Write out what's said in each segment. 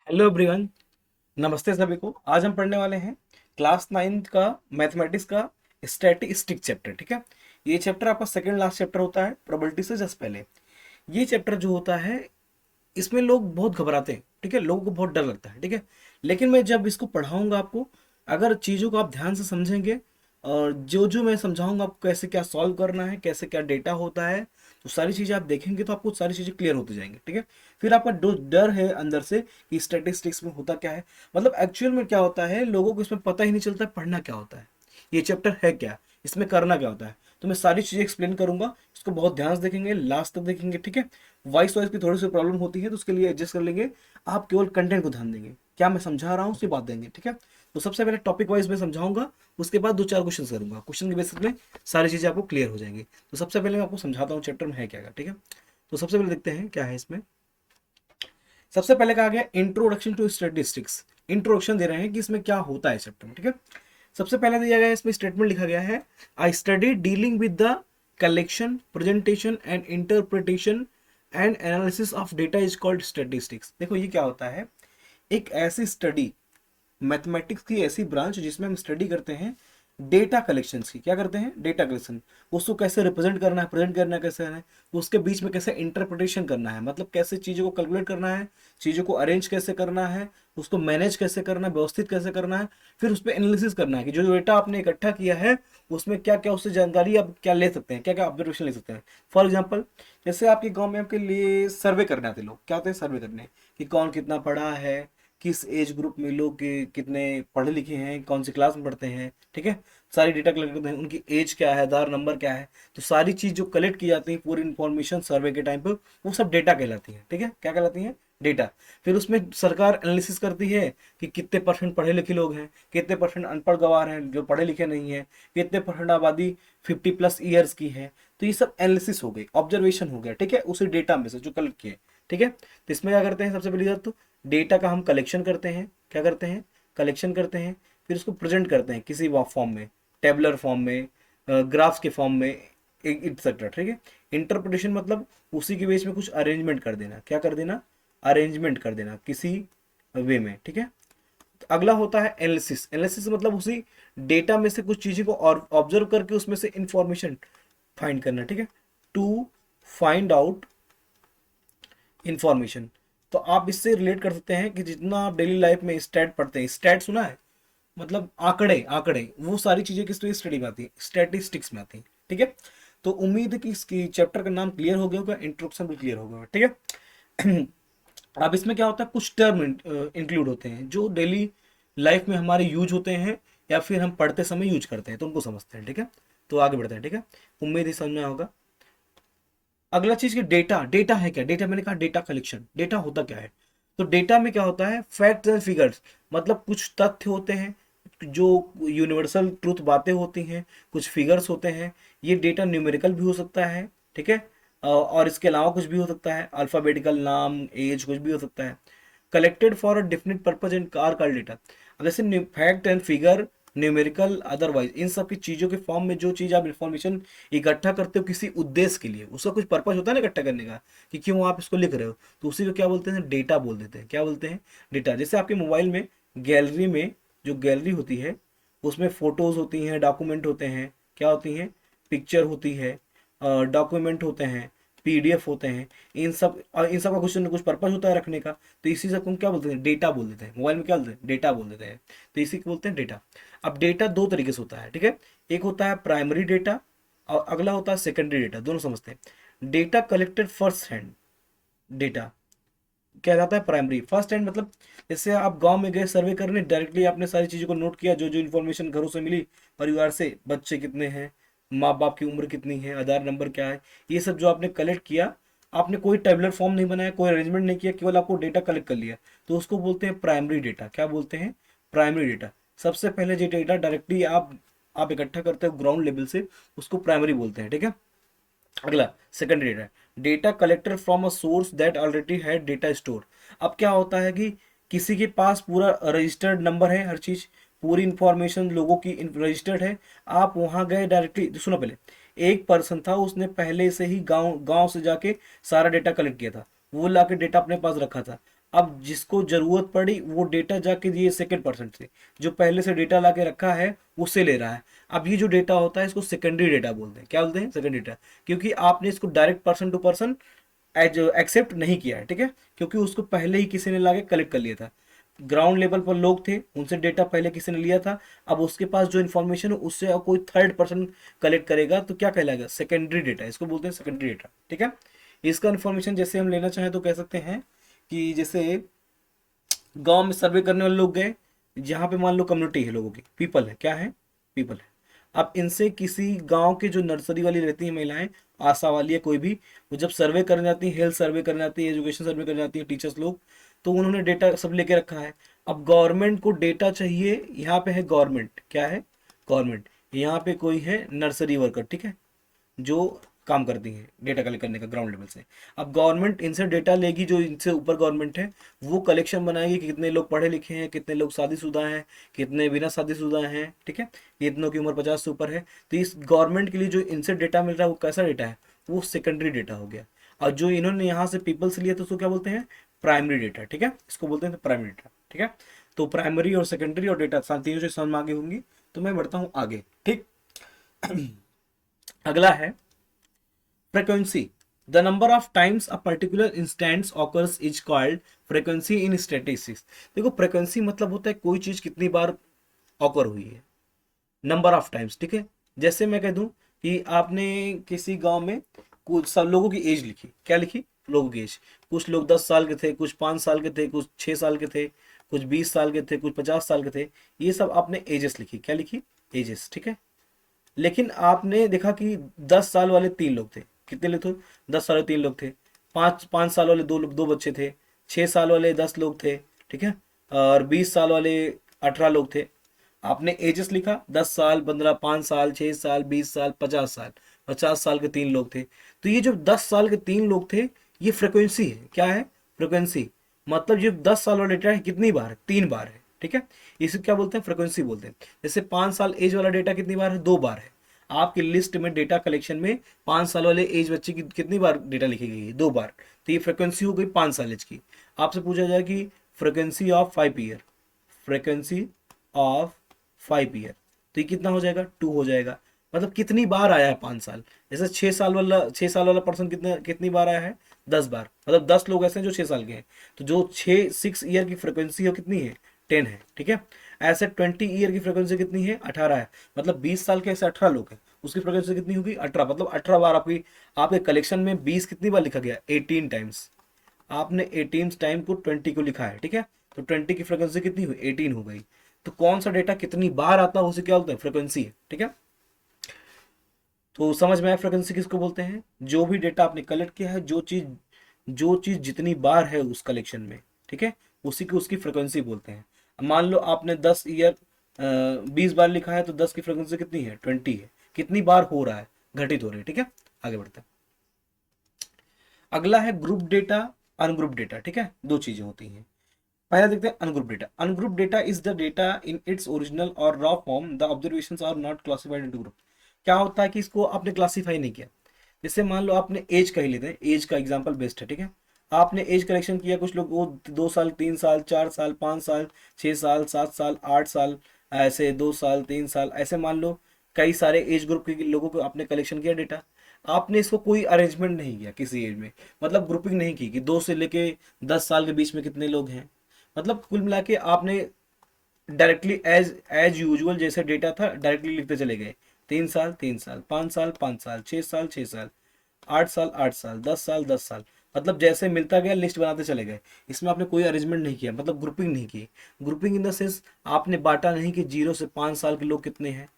Hello everyone, नमस्ते सभी को। आज हम पढ़ने वाले हैं क्लास 9th का मैथमेटिक्स का स्टैटिस्टिक चैप्टर। ठीक है, ये चैप्टर आपका सेकंड लास्ट चैप्टर होता है प्रोबेबिलिटी से जस्ट पहले। ये चैप्टर जो होता है इसमें लोग बहुत घबराते हैं। ठीक है, लोगों को बहुत डर लगता है। ठीक है, लेकिन मैं जब इसको पढ़ाऊंगा आपको, अगर चीज़ों को आप ध्यान से समझेंगे और जो जो मैं समझाऊंगा आपको कैसे क्या सॉल्व करना है, कैसे क्या डेटा होता है, तो सारी चीज़ें आप देखेंगे तो आपको सारी चीज़ें क्लियर होती जाएंगी। ठीक है, फिर आपका जो डर है अंदर से कि स्टैटिस्टिक्स में होता क्या है, मतलब एक्चुअल में क्या होता है, लोगों को इसमें पता ही नहीं चलता पढ़ना क्या होता है, ये चैप्टर है क्या, इसमें करना क्या होता है। तो मैं सारी चीज़ें एक्सप्लेन करूंगा, इसको बहुत ध्यान से देखेंगे, लास्ट तक देखेंगे। ठीक है, वॉइस वॉइस की थोड़ी सी प्रॉब्लम होती है तो उसके लिए एडजस्ट कर लेंगे। आप केवल कंटेंट को ध्यान देंगे, क्या मैं समझा रहा हूँ उसी बात देंगे। ठीक है, तो सबसे पहले टॉपिक वाइज में समझाऊंगा, उसके बाद दो चार क्वेश्चन करूंगा, क्वेश्चन के बेसिस में सारी चीज़ें आपको क्लियर हो जाएंगी। तो सबसे पहले मैं आपको समझाता हूँ चैप्टर में है क्या। ठीक है, तो सबसे पहले देखते हैं क्या है इसमें। सबसे पहले कहा गया इंट्रोडक्शन टू स्टैटिस्टिक्स। इंट्रोडक्शन दे रहे हैं कि इसमें क्या होता है चैप्टर में। ठीक है, सबसे पहले दिया गया है, इसमें स्टेटमेंट लिखा गया है, I study dealing with the collection, presentation and interpretation and analysis of data is called statistics. देखो ये क्या होता है, एक ऐसी स्टडी, मैथमेटिक्स की ऐसी ब्रांच जिसमें हम स्टडी करते हैं डेटा कलेक्शन की। क्या करते हैं, डेटा कलेक्शन। उसको कैसे रिप्रेजेंट करना है, प्रेजेंट करना कैसे है, उसके बीच में कैसे इंटरप्रिटेशन करना है, मतलब कैसे चीज़ों को कैलकुलेट करना है, चीज़ों को अरेंज कैसे करना है, उसको मैनेज कैसे करना है, व्यवस्थित कैसे करना है, फिर उस पर एनालिसिस करना है कि जो डेटा आपने इकट्ठा किया है उसमें क्या क्या उससे जानकारी आप क्या ले सकते हैं, क्या क्या ऑब्जर्वेशन ले सकते हैं। फॉर एग्जाम्पल, जैसे आपके गाँव में आपके लिए सर्वे करने आते लोग, क्या आते हैं सर्वे करने, कि कौन कितना पढ़ा है, किस एज ग्रुप में लोग कितने पढ़े लिखे हैं, कौन सी क्लास में पढ़ते हैं। ठीक है, सारी डेटा कलेक्ट करते हैं, उनकी एज क्या है, आधार नंबर क्या है, तो सारी चीज जो कलेक्ट की जाती है पूरी इन्फॉर्मेशन सर्वे के टाइम पे, वो सब डेटा कहलाती है। ठीक है, क्या कहलाती है, डेटा। फिर उसमें सरकार एनालिसिस करती है कि कितने परसेंट पढ़े लिखे लोग हैं, कितने परसेंट अनपढ़ गवार हैं जो पढ़े लिखे नहीं है, कितने परसेंट आबादी 50+ ईयर्स की है। तो ये सब एनालिसिस हो गई, ऑब्जर्वेशन हो गया। ठीक है, उसी डेटा में से जो कलेक्ट किए। ठीक है, तो इसमें क्या करते हैं, सबसे पहली बात तो डेटा का हम कलेक्शन करते हैं। क्या करते हैं, कलेक्शन करते हैं, फिर उसको प्रेजेंट करते हैं किसी फॉर्म में, टेबलर फॉर्म में, ग्राफ्स के फॉर्म में, एक्सेट्रा। ठीक है, इंटरप्रिटेशन मतलब उसी के बेस में कुछ अरेंजमेंट कर देना। क्या कर देना, अरेंजमेंट कर देना किसी वे में। ठीक है, अगला होता है एनालिसिस। एनालिसिस मतलब उसी डेटा में से कुछ चीज़ों को और ऑब्जर्व करके उसमें से इंफॉर्मेशन फाइंड करना। ठीक है, टू फाइंड आउट इंफॉर्मेशन। तो आप इससे रिलेट कर सकते हैं कि जितना आप डेली लाइफ में स्टैट पढ़ते हैं, स्टैट सुना है, मतलब आंकड़े, आंकड़े, वो सारी चीजें किस स्टडी में आती है, स्टैटिस्टिक्स में आती है। ठीक है, तो उम्मीद है कि इसकी चैप्टर का नाम क्लियर हो गया होगा, इंट्रोडक्शन भी क्लियर हो गया होगा। ठीक है, अब इसमें क्या होता है, कुछ टर्म इंक्लूड होते हैं जो डेली लाइफ में हमारे यूज होते हैं या फिर हम पढ़ते समय यूज करते हैं, तो उनको समझते हैं। ठीक है, तो आगे बढ़ते हैं। ठीक है, उम्मीद ही समझ में होगा। अगला चीज की डेटा। डेटा है क्या, डेटा मैंने कहा डेटा कलेक्शन। डेटा होता क्या है, तो डेटा में क्या होता है, फैक्ट्स एंड फिगर्स, मतलब कुछ तथ्य होते हैं जो यूनिवर्सल ट्रूथ बातें होती हैं, कुछ फिगर्स होते हैं। ये डेटा न्यूमेरिकल भी हो सकता है। ठीक है, और इसके अलावा कुछ भी हो सकता है, अल्फाबेटिकल, नाम, एज, कुछ भी हो सकता है। Collected for a definite purpose and are called data. अब जैसे fact and figure, numerical, otherwise, इन सब की चीजों के फॉर्म में जो चीज आप इंफॉर्मेशन इकट्ठा करते हो किसी उद्देश्य के लिए, उसका कुछ पर्पज होता है ना इकट्ठा करने का, कि क्यों आप इसको लिख रहे हो, तो उसी को क्या बोलते हैं, डेटा बोल देते हैं। क्या बोलते हैं, डेटा। जैसे आपके मोबाइल में गैलरी में जो गैलरी होती है उसमें फोटोज होती हैं, डॉक्यूमेंट होते हैं, क्या होती हैं, पिक्चर होती है, डॉक्यूमेंट होते हैं, पीडीएफ होते हैं। इन सब का कुछ न कुछ पर्पज होता है रखने का, तो इसी से हम क्या बोलते हैं, डेटा बोल देते हैं। मोबाइल में क्या बोलते हैं, डेटा बोल देते हैं, तो इसी को बोलते हैं डेटा। अब डेटा दो तरीके से होता है। ठीक है, एक होता है प्राइमरी डेटा और अगला होता है सेकेंडरी डेटा। दोनों समझते हैं। Data collected first hand data क्या जाता है, प्राइमरी। फर्स्ट हैंड मतलब जैसे आप गांव में गए सर्वे करने, डायरेक्टली आपने सारी चीज़ों को नोट किया, जो जो इन्फॉर्मेशन घरों से मिली, परिवार से, बच्चे कितने हैं, माँ बाप की उम्र कितनी है, आधार नंबर क्या है, ये सब जो आपने कलेक्ट किया, आपने कोई टेबलर फॉर्म नहीं बनाया, कोई अरेंजमेंट नहीं किया, केवल आपको डेटा कलेक्ट कर लिया, तो उसको बोलते हैं प्राइमरी डेटा। क्या बोलते हैं, प्राइमरी डेटा। सबसे पहले जो डेटा डायरेक्टली आप इकट्ठा करते हो ग्राउंड लेवल से, उसको प्राइमरी बोलते हैं। ठीक है, अगला secondary data. Data collected from a source that already had data store. अब क्या होता है कि किसी के पास पूरा रजिस्टर्ड नंबर है, हर चीज, पूरी इंफॉर्मेशन लोगों की रजिस्टर्ड है, आप वहां गए डायरेक्टली, सुनो पहले, एक पर्सन था, उसने पहले से ही गांव गांव से जाके सारा डेटा कलेक्ट किया था, वो लाके डेटा अपने पास रखा था। अब जिसको जरूरत पड़ी वो डेटा जाके ये सेकंड पर्सन से, जो पहले से डेटा लाके रखा है उससे ले रहा है। अब ये जो डेटा होता है इसको सेकेंडरी डेटा बोलते हैं। क्या बोलते हैं? Secondary data. क्योंकि आपने इसको direct person to person accept नहीं किया है, ठीक है, क्योंकि उसको पहले ही किसी ने लाके कलेक्ट कर लिया था। ग्राउंड लेवल पर लोग थे, उनसे डेटा पहले किसी ने लिया था, अब उसके पास जो इन्फॉर्मेशन है उससे अब कोई थर्ड पर्सन कलेक्ट करेगा तो क्या कहलाएगा? सेकेंडरी डेटा, इसको बोलते हैं सेकेंडरी डेटा, ठीक है। इसका इन्फॉर्मेशन जैसे हम लेना चाहें तो कह सकते हैं कि जैसे गांव में सर्वे करने वाले लोग गए, जहाँ पे मान लो कम्युनिटी है लोगों की, पीपल है, क्या है? पीपल है। अब इनसे किसी गांव के जो नर्सरी वाली रहती हैं महिलाएं, आशा वाली है कोई भी, वो जब सर्वे करने जाती है, हेल्थ सर्वे करने जाती है, एजुकेशन सर्वे करने जाती है, टीचर्स लोग, तो उन्होंने डेटा सब लेके रखा है। अब गवर्नमेंट को डेटा चाहिए, यहाँ पे है गवर्नमेंट, क्या है? गवर्नमेंट। यहाँ पे कोई है नर्सरी वर्कर, ठीक है, जो काम करती हैं डेटा कलेक्ट करने का ग्राउंड लेवल से। अब गवर्नमेंट इनसे डेटा लेगी, जो इनसे ऊपर गवर्नमेंट है वो कलेक्शन बनाएगी कि कितने लोग पढ़े लिखे हैं, कितने लोग शादीशुदा हैं, कितने बिना शादीशुदा हैं, ठीक है, कितनों की उम्र 50 से ऊपर है। तो इस गवर्नमेंट के लिए जो इनसे डेटा मिल रहा है वो कैसा डेटा है? वो सेकेंडरी डेटा हो गया। और जो इन्होंने यहाँ से पीपल से लिया तो उसको क्या बोलते हैं? प्राइमरी डेटा, ठीक है, इसको बोलते हैं प्राइमरी डेटा, ठीक है। तो प्राइमरी और सेकेंडरी और डेटा तीनों चीज समझ में आगे होंगी। तो मैं बढ़ता हूँ आगे, ठीक। अगला है frequency. The number of times a particular instance occurs is called frequency in statistics. देखो frequency मतलब होता है कोई चीज कितनी बार ऑकर हुई है, नंबर ऑफ टाइम्स, ठीक है। जैसे मैं कह दूं कि आपने किसी गांव में कुछ सब लोगों की एज लिखी, क्या लिखी? लोगों की एज। कुछ लोग 10 साल के थे, कुछ 5 साल के थे, कुछ 6 साल के थे, कुछ 20 साल के थे, कुछ 50 साल के थे। ये सब आपने एजेस लिखी, क्या लिखी? एजेस, ठीक है। लेकिन आपने देखा कि 10 साल वाले 3 लोग थे, कितने लोग थे? 10 साल वाले 3 लोग थे। पाँच पाँच साल वाले दो बच्चे थे। 6 साल वाले 10 लोग थे, ठीक है। और 20 साल वाले 18 लोग थे। आपने एजेस लिखा, 10 साल, 15, 5 साल, 6 साल, 20 साल, 50 साल। 50 साल के 3 लोग थे। तो ये जो 10 साल के 3 लोग थे, ये फ्रिक्वेंसी है। क्या है? फ्रिक्वेंसी। मतलब ये 10 साल वाला डेटा है, कितनी बार है? 3 बार है, ठीक है। इसे क्या बोलते हैं? फ्रिक्वेंसी बोलते हैं। जैसे 5 साल एज वाला डेटा कितनी बार है? 2 बार है। आपकी लिस्ट में डेटा कलेक्शन में 5 साल वाले एज बच्चे की कितनी बार डेटा लिखी गई है? 2 बार। तो ये फ्रिक्वेंसी हो गई 5 साल एज की। आपसे पूछा जाए कि frequency of 5 year, frequency of 5 year, तो ये कितना हो जाएगा? 2 हो जाएगा। मतलब कितनी बार आया है 5 साल। जैसे 6 साल वाला पर्सन कितनी बार आया है? 10 बार। मतलब 10 लोग ऐसे हैं जो 6 साल के हैं, तो जो 6 ईयर की फ्रिक्वेंसी है वो कितनी है? 10 है, ठीक है। ऐसे 20 ईयर की फ्रिक्वेंसी कितनी है? 18 है। मतलब 20 साल के ऐसे 18 लोग हैं, उसकी फ्रिक्वेंसी कितनी होगी? 18। मतलब 18 बार आपकी आपके कलेक्शन में 20 कितनी बार लिखा गया? 18 टाइम्स। आपने 18 टाइम को 20 को लिखा है, ठीक है। तो 20 की फ्रिक्वेंसी कितनी हुई? 18 हो गई। तो कौन सा डेटा कितनी बार आता है उसे क्या बोलते हैं? फ्रिक्वेंसी है, ठीक है। तो समझ में आया फ्रिक्वेंसी किसको बोलते हैं? जो भी डेटा आपने कलेक्ट किया है, जो चीज जितनी बार है उस कलेक्शन में, ठीक है, उसी की उसकी फ्रिक्वेंसी बोलते हैं। अब मान लो आपने 10 ईयर 20 बार लिखा है, तो 10 की फ्रिक्वेंसी कितनी है? 20 है। कितनी बार हो रहा है? घटित हो रही है, ठीक है। आगे बढ़ते हैं। अगला है ग्रुप डेटा, अनग्रुप डेटा, ठीक है। दो चीजें होती हैं। पहला देखते हैं ungroup data. Ungroup data is the data in its original और raw form the observations are not classified into group. क्या होता है कि इसको आपने क्लासिफाई नहीं किया। जैसे मान लो आपने एज का ही लेते हैं, एज का एग्जांपल बेस्ट है, ठीक है। आपने एज कलेक्शन किया, कुछ लोग वो 2 साल, 3 साल, 4 साल, 5 साल, 6 साल, 7 साल, 8 साल, ऐसे 2 साल, 3 साल, ऐसे मान लो कई सारे एज ग्रुप के लोगों को आपने कलेक्शन किया डेटा। आपने इसको कोई अरेंजमेंट नहीं किया किसी एज में, मतलब ग्रुपिंग नहीं की कि 2 से लेके 10 साल के बीच में कितने लोग हैं। मतलब कुल मिला के आपने डायरेक्टली एज एज यूजुअल जैसे डेटा था डायरेक्टली लिखते चले गए। 3 साल, 3 साल, 5 साल, 5 साल, 6 साल, 6 साल, 8 साल, 8 साल, 10 साल, 10 साल। मतलब जैसे मिलता गया लिस्ट बनाते चले गए। इसमें आपने कोई अरेंजमेंट नहीं किया, मतलब ग्रुपिंग नहीं की। ग्रुपिंग इन द सेंस आपने बांटा नहीं कि 0 से 5 साल के लोग कितने हैं।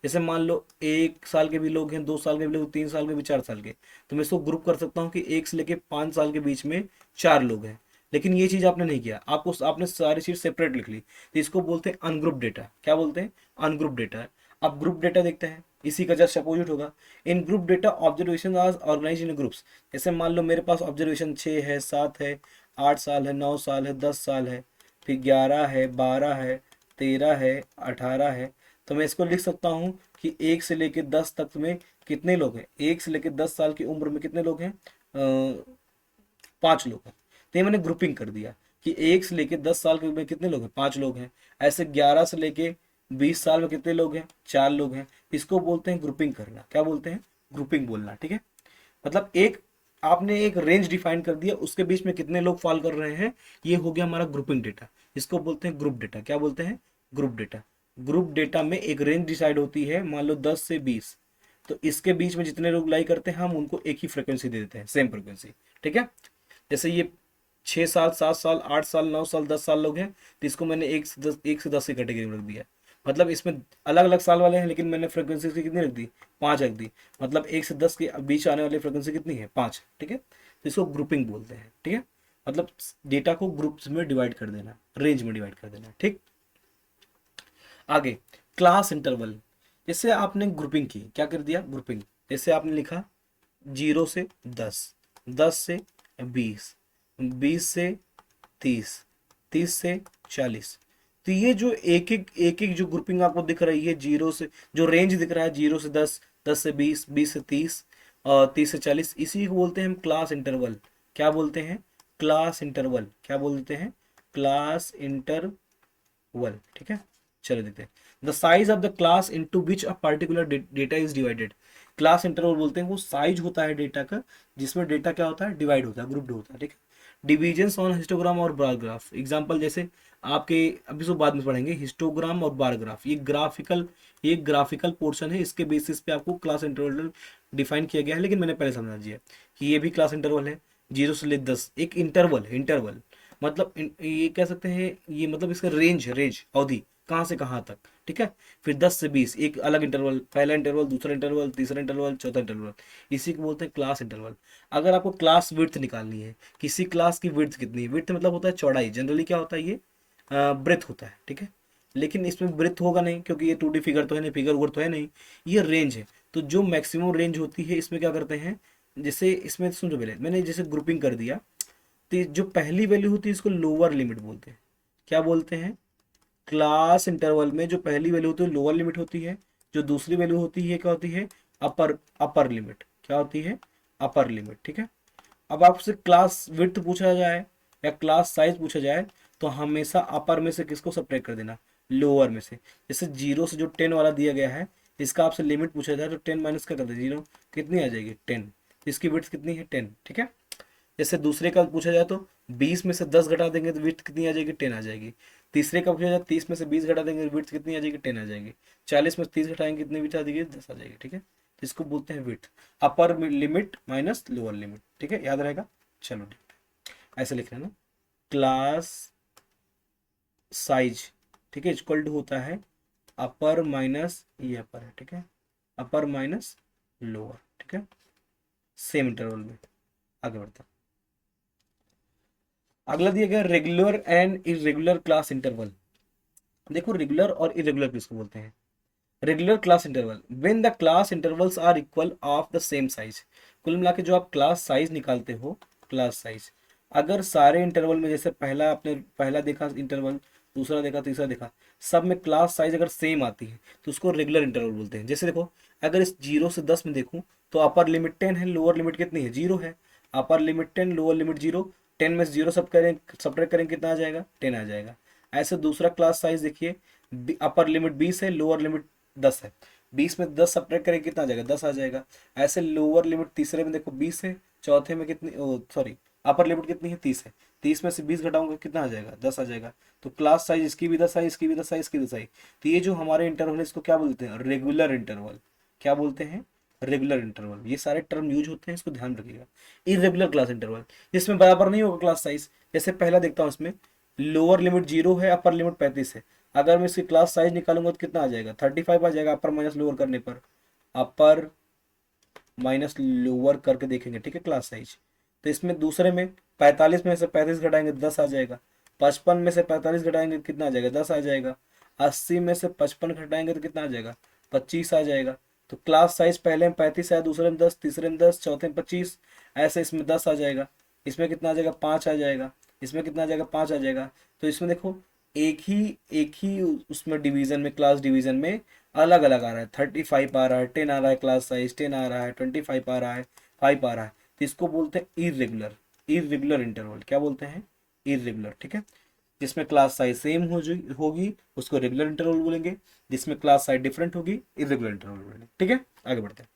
जैसे मान लो 1 साल के भी लोग हैं, 2 साल के भी लोग, 3 साल के भी, 4 साल के, तो मैं इसको ग्रुप कर सकता हूँ कि 1 से लेके 5 साल के बीच में 4 लोग हैं। लेकिन ये चीज आपने नहीं किया, आपने सारी चीज सेपरेट लिख ली, तो इसको बोलते हैं अनग्रुप डेटा। क्या बोलते हैं? Ungroup data. अब ग्रुप डेटा देखते हैं, इसी का जस्ट अपोजिट होगा। In group data observation are organise in groups. जैसे मान लो मेरे पास ऑब्जर्वेशन 6 है, 7 है, 8 साल है, 9 साल है, 10 साल है, फिर 11 है, 12 है, 13 है, 18 है। तो मैं इसको लिख सकता हूँ कि 1 से लेकर 10 तक में कितने लोग हैं, 1 से लेकर 10 साल की उम्र में कितने लोग हैं, 5 लोग हैं। तो ये मैंने ग्रुपिंग कर दिया कि 1 से लेकर 10 साल की उम्र में कितने लोग हैं, 5 लोग हैं। ऐसे 11 से लेके 20 साल में कितने लोग हैं, 4 लोग हैं। इसको बोलते हैं ग्रुपिंग करना। क्या बोलते हैं, ग्रुपिंग बोलना, ठीक है। मतलब एक आपने एक रेंज डिफाइन कर दिया, उसके बीच में कितने लोग फॉल कर रहे हैं, ये हो गया हमारा ग्रुपिंग डेटा। इसको बोलते हैं ग्रुप डेटा। क्या बोलते हैं, ग्रुप डेटा। ग्रुप डेटा में एक रेंज डिसाइड होती है, मान लो 10 से 20, तो इसके बीच में जितने लोग लाई करते हैं हम उनको एक ही फ्रिक्वेंसी दे देते हैं, सेम फ्रिक्वेंसी, ठीक है। जैसे ये 6 साल, 7 साल, 8 साल, 9 साल, 10 साल लोग हैं, तो इसको मैंने 1 से 10 की कैटेगरी में रख दिया। मतलब इसमें अलग अलग साल वाले हैं, लेकिन मैंने फ्रिक्वेंसी कितनी रख दी, 5 रख दी। मतलब 1 से 10 के बीच आने वाली फ्रिक्वेंसी कितनी है, 5, ठीक है। तो इसको ग्रुपिंग बोलते हैं, ठीक है। मतलब डेटा को ग्रुप्स में डिवाइड कर देना, रेंज में डिवाइड कर देना, ठीक। आगे क्लास इंटरवल। जैसे आपने ग्रुपिंग की, क्या कर दिया, ग्रुपिंग। जैसे आपने लिखा 0 से 10, 10 से 20, 20 से 30, 30 से 40। तो ये जो एक एक जो ग्रुपिंग आपको दिख रही है, जीरो से जो रेंज दिख रहा है, 0 से 10, 10 से 20, 20 से 30 और 30 से 40, इसी को बोलते हैं हम क्लास इंटरवल। क्या बोलते हैं, क्लास इंटरवल। क्या बोलते हैं, क्लास इंटरवल, ठीक है। चलो देखते हैं, the size of the class into which a particular data is divided. Class interval बोलते हैं वो साइज होता है डेटा का, जिसमें डेटा क्या होता है, डिवाइड होता है, ग्रुप्ड होता है, ठीक है। डिविजन ऑन हिस्टोग्राम और बार ग्राफ। एग्जाम्पल जैसे आपके अभी तो बाद में पढ़ेंगे, हिस्टोग्राम और बार ग्राफ, ये ग्राफिकल पोर्शन है, इसके बेसिस पे आपको क्लास इंटरवल डिफाइन किया गया है, लेकिन मैंने पहले समझा दिया कि ये भी क्लास इंटरवल है। 0 से 10 एक इंटरवल है, इंटरवल मतलब ये कह सकते हैं, ये मतलब इसका रेंज अवधि कहाँ से कहाँ तक, ठीक है। फिर 10 से 20 एक अलग इंटरवल, पहला इंटरवल, दूसरा इंटरवल, तीसरा इंटरवल, चौथा इंटरवल, इसी को बोलते हैं क्लास इंटरवल। अगर आपको क्लास विड्थ निकालनी है, किसी क्लास की विड्थ कितनी है, विड्थ मतलब होता है चौड़ाई, जनरली क्या होता है ये ब्रेथ होता है, ठीक है। लेकिन इसमें ब्रेथ होगा नहीं, क्योंकि ये 2D फिगर तो है नहीं, फिगर वर्ड तो है नहीं, ये रेंज है। तो जो मैक्सिमम रेंज होती है इसमें क्या करते हैं, जैसे इसमें सुन, जो पहले मैंने जैसे ग्रुपिंग कर दिया, तो जो पहली वैल्यू होती है इसको लोअर लिमिट बोलते हैं। क्या बोलते हैं, क्लास इंटरवल में जो पहली वैल्यू होती है लोअर लिमिट होती है, जो दूसरी वैल्यू होती है क्या होती है, अपर अपर लिमिट। क्या होती है, अपर लिमिट, ठीक है। अब आपसे क्लास विड्थ पूछा जाए या क्लास साइज पूछा जाए, तो हमेशा अपर में से किसको सब्ट्रैक्ट कर देना, लोअर में से। जैसे 0 से जो 10 वाला दिया गया है, इसका आपसे लिमिट पूछा जाए तो 10 माइनस क्या कर दे, 0, कितनी आ जाएगी, 10। इसकी विड्थ कितनी है, 10, ठीक है। जैसे दूसरे का पूछा जाए तो 20 में से 10 घटा देंगे तो विड्थ कितनी आ जाएगी, 10 आ जाएगी। तीसरे का पूछा जाए 30 में से 20 घटा देंगे तो विड्थ कितनी आ जाएगी, 10 आ जाएगी। 40 में से 30 घटाएंगे कितनी विड्थ आ जाएगी, 10 आ जाएगी, ठीक है। तो इसको बोलते हैं width, upper limit minus lower limit, ठीक है, याद रहेगा। चलो ठीक है, ऐसे लिख लेना, क्लास साइज, ठीक है, इक्वल टू होता है अपर माइनस, ये अपर है, ठीक है, अपर माइनस लोअर, ठीक है, सेम इंटरवल में। आगे बढ़ता, अगला दिया गया regular and irregular class interval. देखो रेगुलर और इरेगुलर किसको बोलते हैं, regular class interval when the class intervals are equal of the same size. कुल मिला के जो आप क्लास साइज निकालते हो, क्लास साइज, अगर सारे इंटरवल में, जैसे पहला आपने पहला देखा इंटरवल, दूसरा देखा, तीसरा देखा, सब में क्लास साइज अगर सेम आती है तो उसको रेगुलर इंटरवल बोलते हैं। जैसे देखो, अगर इस 0 से 10 में देखूं तो अपर लिमिट 10 है, लोअर लिमिट कितनी है, 0 है। अपर लिमिट 10, लोअर लिमिट 0, 10 में से 0 सब करें, सब्ट्रैक्ट करें, कितना आ जाएगा, 10 आ जाएगा। ऐसे दूसरा क्लास साइज देखिए, अपर लिमिट 20 है, लोअर लिमिट 10 है, 20 में 10 सब्ट्रैक्ट करें कितना आ जाएगा, 10 आ जाएगा। ऐसे लोअर लिमिट तीसरे में देखो 20 है, चौथे में कितनी, सॉरी, अपर लिमिट कितनी है, 30 है, 30 में से 20 घटाऊंगा कितना आ जाएगा, 10 आ जाएगा। तो क्लास साइज इसकी भी 10 आई, इसकी भी 10 आई, इसकी 10 आई। तो ये जो हमारे इंटरवल है इसको क्या बोलते हैं, रेगुलर इंटरवल। क्या बोलते हैं, रेगुलर इंटरवल। ये सारे टर्म यूज होते हैं, इसको ध्यान रखिएगा। इरेगुलर क्लास इंटरवल, इसमें बराबर नहीं होगा क्लास साइज। जैसे पहला देखता हूँ, इसमें लोअर लिमिट 0 है, अपर लिमिट 35 है। अगर मैं इसकी क्लास साइज निकालूंगा तो कितना आ जाएगा, 35 आ जाएगा, अपर माइनस लोअर करने पर, अपर माइनस लोअर करके देखेंगे, ठीक है, क्लास साइज। तो इसमें दूसरे में 45 में से 35 घटाएंगे तो 10 आ जाएगा। 55 में से 45 घटाएंगे तो कितना आ जाएगा, 10 आ जाएगा। 80 में से 55 घटाएंगे तो कितना आ जाएगा, 25 आ जाएगा। तो क्लास साइज पहले में 35 आया, दूसरे में 10, तीसरे में 10, चौथे में 25, ऐसे इसमें 10 आ जाएगा। इसमें कितना आ जाएगा, 5 आ जाएगा। इसमें कितना आ जाएगा, 5 आ जाएगा। तो इसमें देखो एक ही उसमें डिवीजन में, क्लास डिवीजन में अलग अलग आ रहा है। 35 आ रहा है, 10 आ रहा है, क्लास साइज 10 आ रहा है, 25 आ रहा है, 5 आ रहा है, तो इसको बोलते हैं इरेगुलर। इरेगुलर इंटरवल क्या बोलते हैं? इरेगुलर, ठीक है। जिसमें क्लास साइज सेम होगी उसको रेगुलर इंटरवल बोलेंगे, जिसमें क्लास साइज डिफरेंट होगी इरेगुलर इंटरवल बोलेंगे, ठीक है। आगे बढ़ते हैं।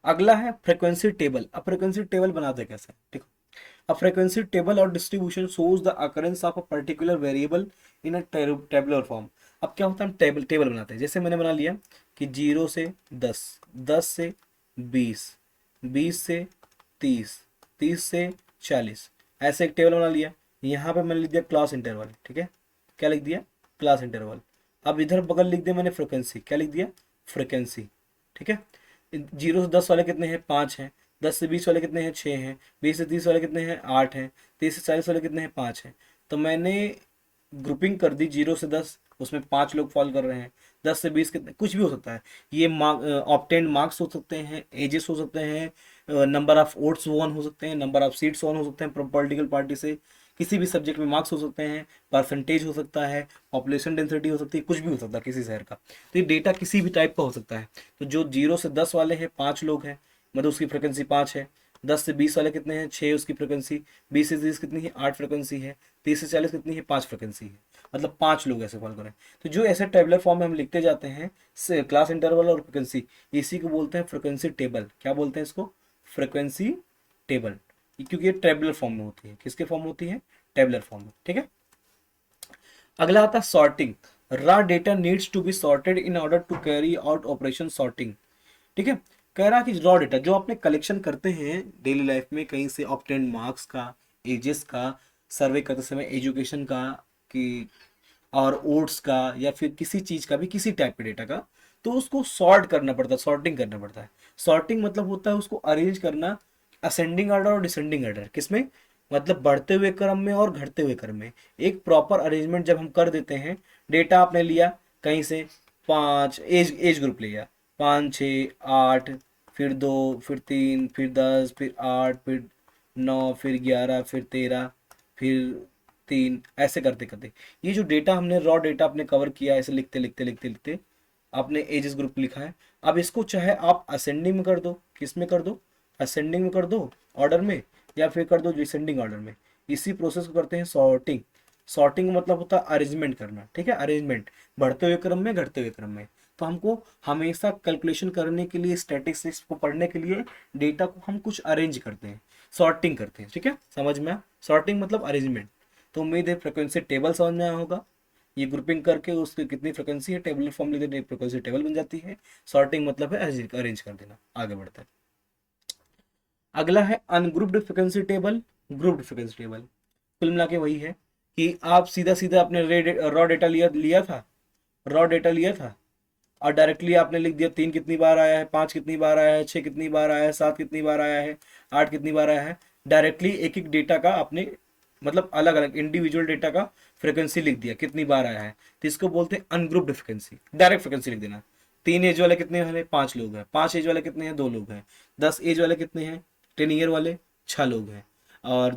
अगला है फ्रीक्वेंसी टेबल। अब फ्रीक्वेंसी टेबल बनाते कैसे, ठीक है। A frequency table or distribution shows the occurrence of a particular variable in a tabular form। अब क्या होता है, हम टेबल टेबल बनाते हैं। जैसे मैंने बना लिया कि 0 से 10, 10 से 20, 20 से 30, 30 से 40, ऐसे एक टेबल बना लिया। यहाँ पे मैंने लिख दिया क्लास इंटरवल, ठीक है। क्या लिख दिया? Class interval. अब इधर बगल लिख दिया मैंने फ्रिक्वेंसी, क्या लिख दिया? फ्रिक्वेंसी, ठीक है। 0 से 10 वाले कितने हैं? 5 हैं। 10 से 20 वाले कितने हैं? 6 हैं। 20 से 30 वाले कितने हैं? 8 हैं। 30 से 40 वाले कितने हैं? 5 हैं। तो मैंने ग्रुपिंग कर दी 0 से 10, उसमें 5 लोग फॉल कर रहे हैं। 10 से 20 कितने, कुछ भी हो सकता है। ये ऑब्टेन्ड मार्क्स हो सकते हैं, एजेस हो सकते हैं, नंबर ऑफ वोट्स वॉन हो सकते हैं, नंबर ऑफ सीट्स वॉन हो सकते हैं पॉलिटिकल पार्टी से, किसी भी सब्जेक्ट में मार्क्स हो सकते हैं, परसेंटेज हो सकता है, पॉपुलेशन डेंसिटी हो सकती है, कुछ भी हो सकता है किसी शहर का। तो ये डेटा किसी भी टाइप का हो सकता है। तो जो 0 से 10 वाले हैं 5 लोग हैं, मतलब उसकी फ्रिक्वेंसी 5 है। 10 से 20 वाले कितने हैं? 6 उसकी फ्रिक्वेंसी। 20 से 30 कितनी है? 8 फ्रिक्वेंसी है। 30 से 40 कितनी है? 5 फ्रिक्वेंसी है। मतलब 5 लोग ऐसे कॉल करें। तो जो ऐसे टेबलर फॉर्म में हम लिखते जाते हैं क्लास इंटरवल और फ्रिक्वेंसी, इसी को बोलते हैं फ्रिक्वेंसी टेबल। क्या बोलते हैं इसको? Frequency table. क्योंकि ये टेबलर फॉर्म में होती है। किसके फॉर्म में होती है? टेबलर फॉर्म में, ठीक है। अगला आता है sorting. Raw data needs to be sorted in order to carry out operation sorting, ठीक है। कह रहा कि रॉ डेटा जो आपने कलेक्शन करते हैं डेली लाइफ में, कहीं से ऑब्टेन्ड मार्क्स का, एजेस का, सर्वे करते समय एजुकेशन का, कि और ओट्स का, या फिर किसी चीज का भी, किसी टाइप के डेटा का, तो उसको सॉर्ट करना पड़ता है, सॉर्टिंग करना पड़ता है। सॉर्टिंग मतलब होता है उसको अरेंज करना असेंडिंग ऑर्डर और डिसेंडिंग ऑर्डर। किसमें? मतलब बढ़ते हुए क्रम में और घटते हुए क्रम में। एक प्रॉपर अरेंजमेंट जब हम कर देते हैं, डेटा आपने लिया कहीं से, 5 एज ग्रुप लिया, 5, 6, 8, फिर 2, फिर 3, फिर 10, फिर 8, फिर 9, फिर 11, फिर 13, फिर 3, ऐसे करते करते ये जो डेटा हमने रॉ डेटा आपने कवर किया, ऐसे लिखते लिखते लिखते लिखते आपने एजेस ग्रुप लिखा है। अब इसको चाहे आप असेंडिंग में कर दो, किस में कर दो? असेंडिंग में कर दो ऑर्डर में, या फिर कर दो डिसेंडिंग ऑर्डर में। इसी प्रोसेस को करते हैं सॉर्टिंग। सॉर्टिंग मतलब होता है अरेंजमेंट करना, ठीक है। अरेंजमेंट बढ़ते हुए क्रम में, घटते हुए क्रम में। तो हमको हमेशा कैलकुलेशन करने के लिए, स्टैटिस्टिक्स को पढ़ने के लिए डेटा को हम कुछ अरेंज करते हैं, सॉर्टिंग करते हैं, ठीक है। समझ में? सॉर्टिंग मतलब अरेंजमेंट। तो उम्मीद है फ्रिक्वेंसी टेबल समझ में आया होगा। ये ग्रुपिंग करके उसकी कितनी फ्रिक्वेंसी है टेबल फॉर्म लिख देते, फ्रिक्वेंसी टेबल बन जाती है। सॉर्टिंग मतलब है अरेंज कर देना। आगे बढ़ते हैं। अगला है ungrouped frequency table, grouped frequency table. कुल मिला के वही है कि आप सीधा सीधा अपने रॉ डेटा लिया लिया था, रॉ डेटा लिया था, और डायरेक्टली आपने लिख दिया 3 कितनी बार आया है, 5 कितनी बार आया है, 6 कितनी बार आया है, 7 कितनी बार आया है, 8 कितनी बार आया है। डायरेक्टली एक एक डेटा का आपने, मतलब अलग अलग इंडिविजुअल डेटा का फ्रिक्वेंसी लिख दिया, कितनी बार आया है। तो इसको बोलते हैं अनग्रुप्ड फ्रिक्वेंसी। डायरेक्ट फ्रिक्वेंसी लिख देना। 3 एज वाले कितने हैं? 5 लोग हैं। 5 एज वाले कितने हैं? 2 लोग हैं। 10 एज वाले कितने हैं? 10 ईयर वाले 6 लोग हैं। और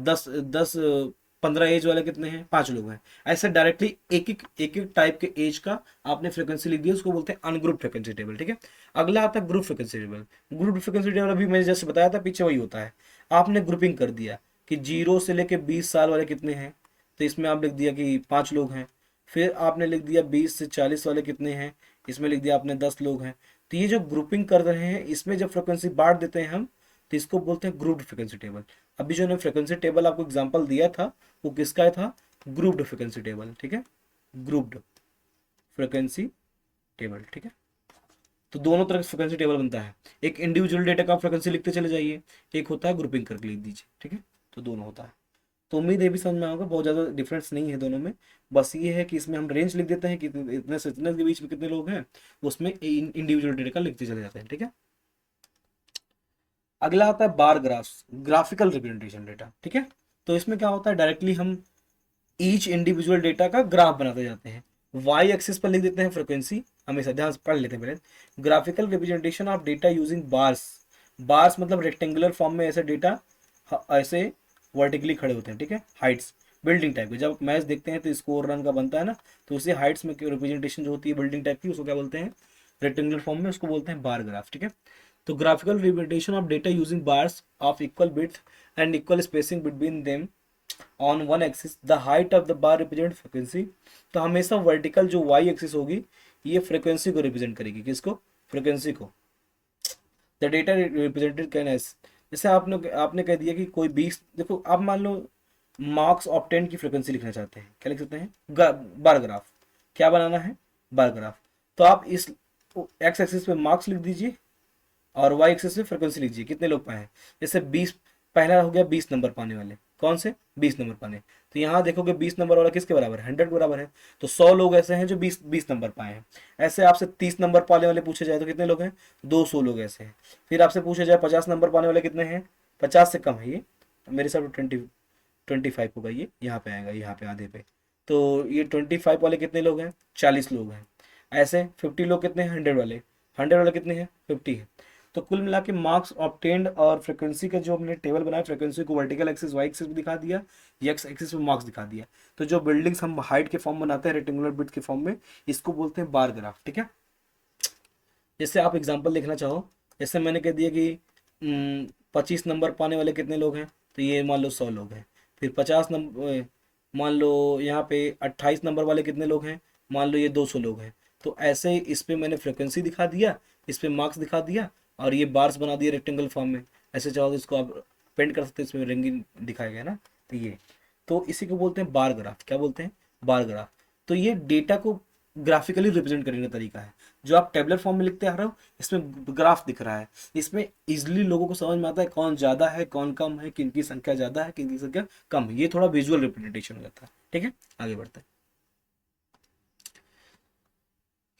15 एज वाले कितने हैं? 5 लोग हैं। ऐसे डायरेक्टली एक एक टाइप के एज का आपने फ्रिक्वेंसी लिख दी, उसको बोलते हैं अनग्रुप फ्रिक्वेंसी टेबल, ठीक है। अगला आता है group frequency table. Group frequency table अभी मैंने जैसे बताया था पीछे, वही होता है। आपने ग्रुपिंग कर दिया कि 0 से लेके 20 साल वाले कितने हैं, तो इसमें आप लिख दिया कि 5 लोग हैं। फिर आपने लिख दिया 20 से 40 वाले कितने हैं, इसमें लिख दिया आपने 10 लोग हैं। तो ये जो ग्रुपिंग कर रहे हैं, इसमें जब फ्रिक्वेंसी बांट देते हैं हम, तो इसको बोलते हैं ग्रुप्ड फ्रिक्वेंसी टेबल। अभी जो ने फ्रिक्वेंसी टेबल आपको एग्जांपल दिया था, वो किसका था? ग्रुप्ड फ्रिक्वेंसी टेबल, ठीक है। ग्रुप्ड फ्रिक्वेंसी टेबल, ठीक है। तो दोनों तरह से फ्रिक्वेंसी टेबल बनता है। एक इंडिविजुअल डेटा का फ्रिक्वेंसी लिखते चले जाइए, एक होता है ग्रुपिंग करके लिख दीजिए, ठीक है। तो दोनों होता है। तो उम्मीद है भी समझ में आएगा, बहुत ज़्यादा डिफरेंस नहीं है दोनों में। बस ये है कि इसमें हम रेंज लिख देते हैं कि इतने से इतने के बीच में कितने लोग हैं, उसमें इंडिविजुअल डेटा का लिखते चले जाते हैं, ठीक है। अगला आता है बार ग्राफ्स, ग्राफिकल रिप्रेजेंटेशन डेटा, ठीक है। तो इसमें क्या होता है, डायरेक्टली हम ईच इंडिविजुअल डेटा का ग्राफ बनाते जाते हैं। वाई एक्सिस पर लिख देते हैं फ्रिक्वेंसी, हमेशा ध्यान से पढ़ लेते हैं पहले। Graphical representation of data using bars. Bars मतलब रेक्टेंगुलर फॉर्म में ऐसे डेटा ऐसे वर्टिकली खड़े होते हैं, ठीक है। हाइट्स बिल्डिंग टाइप के, जब मैच देखते हैं तो स्कोर रन का बनता है ना, तो उसी हाइट्स में रिप्रेजेंटेशन जो होती है बिल्डिंग टाइप की, उसको क्या बोलते हैं, रेक्टेंगुलर फॉर्म में, उसको बोलते हैं बार ग्राफ, ठीक है। तो graphical representation of data using bars of equal width and equal spacing between them on one axis, the height of the bar represent frequency. तो हमेशा वर्टिकल जो वाई एक्सिस होगी ये फ्रिक्वेंसी को रिप्रेजेंट करेगी, किसको, फ्रिक्वेंसी को। The data represented can S, जैसे आपने आपने कह दिया कि कोई 20, देखो आप मान लो मार्क्स ऑप्टेन की फ्रिक्वेंसी लिखना चाहते हैं, क्या लिख सकते हैं, बार ग्राफ, क्या बनाना है, बार ग्राफ। तो आप इस एक्स एक्सिस पे मार्क्स लिख दीजिए और वाई एक्सिस पे फ्रिक्वेंसी लीजिए, कितने लोग पाए हैं। जैसे 20, पहला हो गया 20 नंबर पाने वाले, कौन से, 20 नंबर पाने। तो यहाँ देखोगे 20 नंबर वाला किसके बराबर है, 100 के बराबर है। तो 100 लोग ऐसे हैं जो 20 नंबर पाए हैं। ऐसे आपसे 30 नंबर पाने वाले पूछे जाए तो कितने लोग हैं, 200 लोग ऐसे हैं। फिर आपसे पूछे जाए 50 नंबर पाने वाले कितने हैं, 50 से कम है ये, मेरे हिसाब से 25 होगा, ये यहाँ पे आएगा, यहाँ पे आधे पे। तो ये 25 वाले कितने लोग हैं, 40 लोग हैं। ऐसे 50 लोग कितने हैं, 100 वाले, 100 वाले कितने हैं, 50 है। तो कुल मिला के मार्क्स ऑब्टेन्ड और फ्रीक्वेंसी का जो हमने टेबल बनाया, फ्रीक्वेंसी को वर्टिकल एक्सिस वाई एक्सिस पे दिखा दिया, एक्स एक्सिस पे मार्क्स दिखा दिया। तो जो बिल्डिंग्स हम हाइट के फॉर्म बनाते हैं रेक्टेंगुलर बिट के फॉर्म में, इसको बोलते हैं बार ग्राफ, ठीक है। जैसे आप एग्जांपल लिखना चाहो, जैसे मैंने कह दिया कि 25 नंबर पाने वाले कितने लोग हैं, तो ये मान लो 100 लोग हैं। फिर 50 नंबर, मान लो यहाँ पे 28 नंबर वाले कितने लोग हैं, मान लो ये 200 लोग हैं। तो ऐसे इस पे मैंने फ्रिक्वेंसी दिखा दिया, इस पे मार्क्स दिखा दिया, और ये बार्स बना दिए रेक्टेंगल फॉर्म में। ऐसे चाहो तो इसको आप पेंट कर सकते हैं, इसमें रंगीन दिखाया गया ना। तो ये, तो इसी को बोलते हैं बार ग्राफ, क्या बोलते हैं, बार ग्राफ। तो ये डेटा को ग्राफिकली रिप्रेजेंट करने का तरीका है। जो आप टेबलर फॉर्म में लिखते आ रहे हो, इसमें ग्राफ दिख रहा है, इसमें इजिली लोगों को समझ में आता है कौन ज़्यादा है कौन कम है, किन की संख्या ज़्यादा है किन की संख्या कम है। ये थोड़ा विजुअल रिप्रेजेंटेशन हो जाता है, ठीक है। आगे बढ़ते हैं।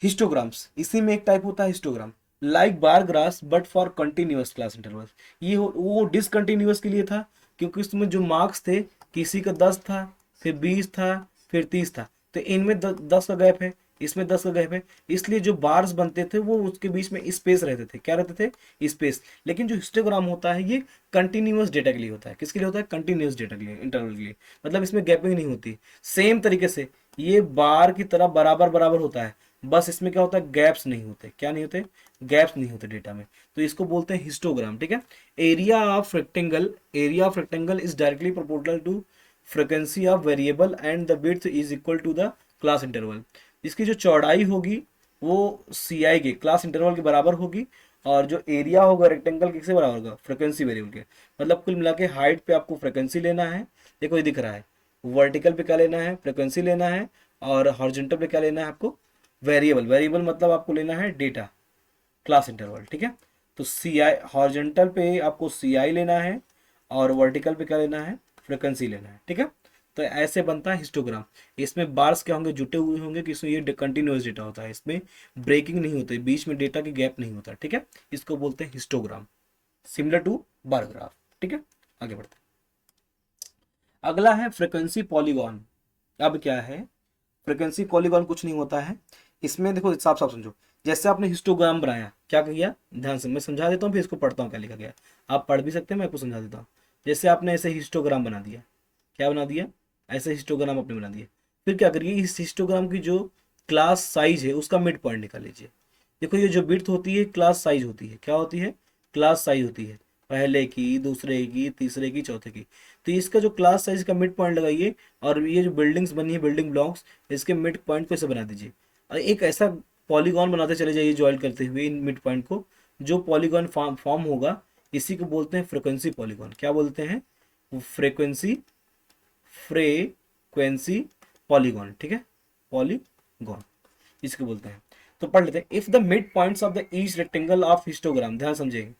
हिस्टोग्राम्स, इसी में एक टाइप होता है histogram, like bar graphs but for continuous class interval. ये वो डिसकंटिन्यूअस के लिए था, क्योंकि उसमें जो मार्क्स थे, किसी का 10 था, फिर 20 था, फिर 30 था। तो इनमें 10 का गैप है, इसमें 10 का गैप है, इसलिए जो बार्स बनते थे वो उसके बीच में स्पेस रहते थे, क्या रहते थे, स्पेस। लेकिन जो हिस्टोग्राम होता है ये कंटिन्यूअस डेटा के लिए होता है, किसके लिए होता है, कंटिन्यूअस डेटा के लिए, इंटरवल के लिए। मतलब इसमें गैपिंग नहीं होती। सेम तरीके से ये बार की तरह बराबर बराबर होता है, बस इसमें क्या होता है, गैप्स नहीं होते, क्या नहीं होते, गैप्स नहीं होते डेटा में। तो इसको बोलते हैं हिस्टोग्राम, ठीक है। Area of rectangle is directly proportional to frequency of variable and the width is equal to the class interval. इसकी जो चौड़ाई होगी वो सी आई के क्लास इंटरवल के बराबर होगी, और जो एरिया होगा रेक्टेंगल किससे बराबर होगा, फ्रीक्वेंसी वेरिएबल के। मतलब कुल मिला के हाइट पे आपको फ्रीक्वेंसी लेना है, देखो ये दिख रहा है, वर्टिकल पे क्या लेना है, फ्रीक्वेंसी लेना है, और हॉरिजॉन्टल पे क्या लेना है आपको, वेरिएबल। वेरिएबल मतलब आपको लेना है डेटा, क्लास इंटरवल, ठीक है। तो सी आई हॉरिजॉन्टल पे आपको सी आई लेना है, और वर्टिकल पे क्या लेना है, फ्रिक्वेंसी लेना है, ठीक है। तो ऐसे बनता है हिस्टोग्राम। इसमें बार्स क्या होंगे, जुटे हुए होंगे, कि इसमें ये कंटिन्यूअस डेटा होता है, इसमें ब्रेकिंग नहीं होती, बीच में डेटा की गैप नहीं होता, ठीक है। इसको बोलते हैं histogram, similar to bar graph, ठीक है। आगे बढ़ते हैं। अगला है फ्रिक्वेंसी पॉलीगॉन। अब क्या है, फ्रिक्वेंसी पॉलीगॉन कुछ नहीं होता है। इसमें देखो साफ साफ समझो, जैसे आपने हिस्टोग्राम बनाया, क्या किया, ध्यान से मैं समझा देता हूँ, फिर इसको पढ़ता हूँ क्या लिखा गया। आप पढ़ भी सकते हैं, मैं आपको समझा देता हूँ। जैसे आपने ऐसे हिस्टोग्राम बना दिया, क्या बना दिया, ऐसे हिस्टोग्राम आपने बना दिया। फिर क्या करिए, इस हिस्टोग्राम की जो क्लास साइज है उसका मिड पॉइंट निकाल लीजिए। देखो ये जो विड्थ होती है क्लास साइज होती है, क्या होती है, क्लास साइज होती है, पहले की, दूसरे की, तीसरे की, चौथे की। तो इसका जो क्लास साइज का मिड पॉइंट लगाइए, और ये जो बिल्डिंग्स बनी है, बिल्डिंग ब्लॉक्स, इसके मिड पॉइंट को ऐसे बना दीजिए, और एक ऐसा पॉलीगॉन बनाते चले जाइए ज्वाइन करते हुए इन मिड पॉइंट को। जो पॉलीगॉन फॉर्म होगा, इसी को बोलते हैं फ्रिक्वेंसी पॉलीगॉन। क्या बोलते हैं, फ्रीक्वेंसी, फ्रीक्वेंसी पॉलीगॉन, ठीक है, पॉलीगॉन इसको बोलते हैं। तो पढ़ लेते हैं। If the mid points of the each rectangle of histogram, ध्यान समझेंगे,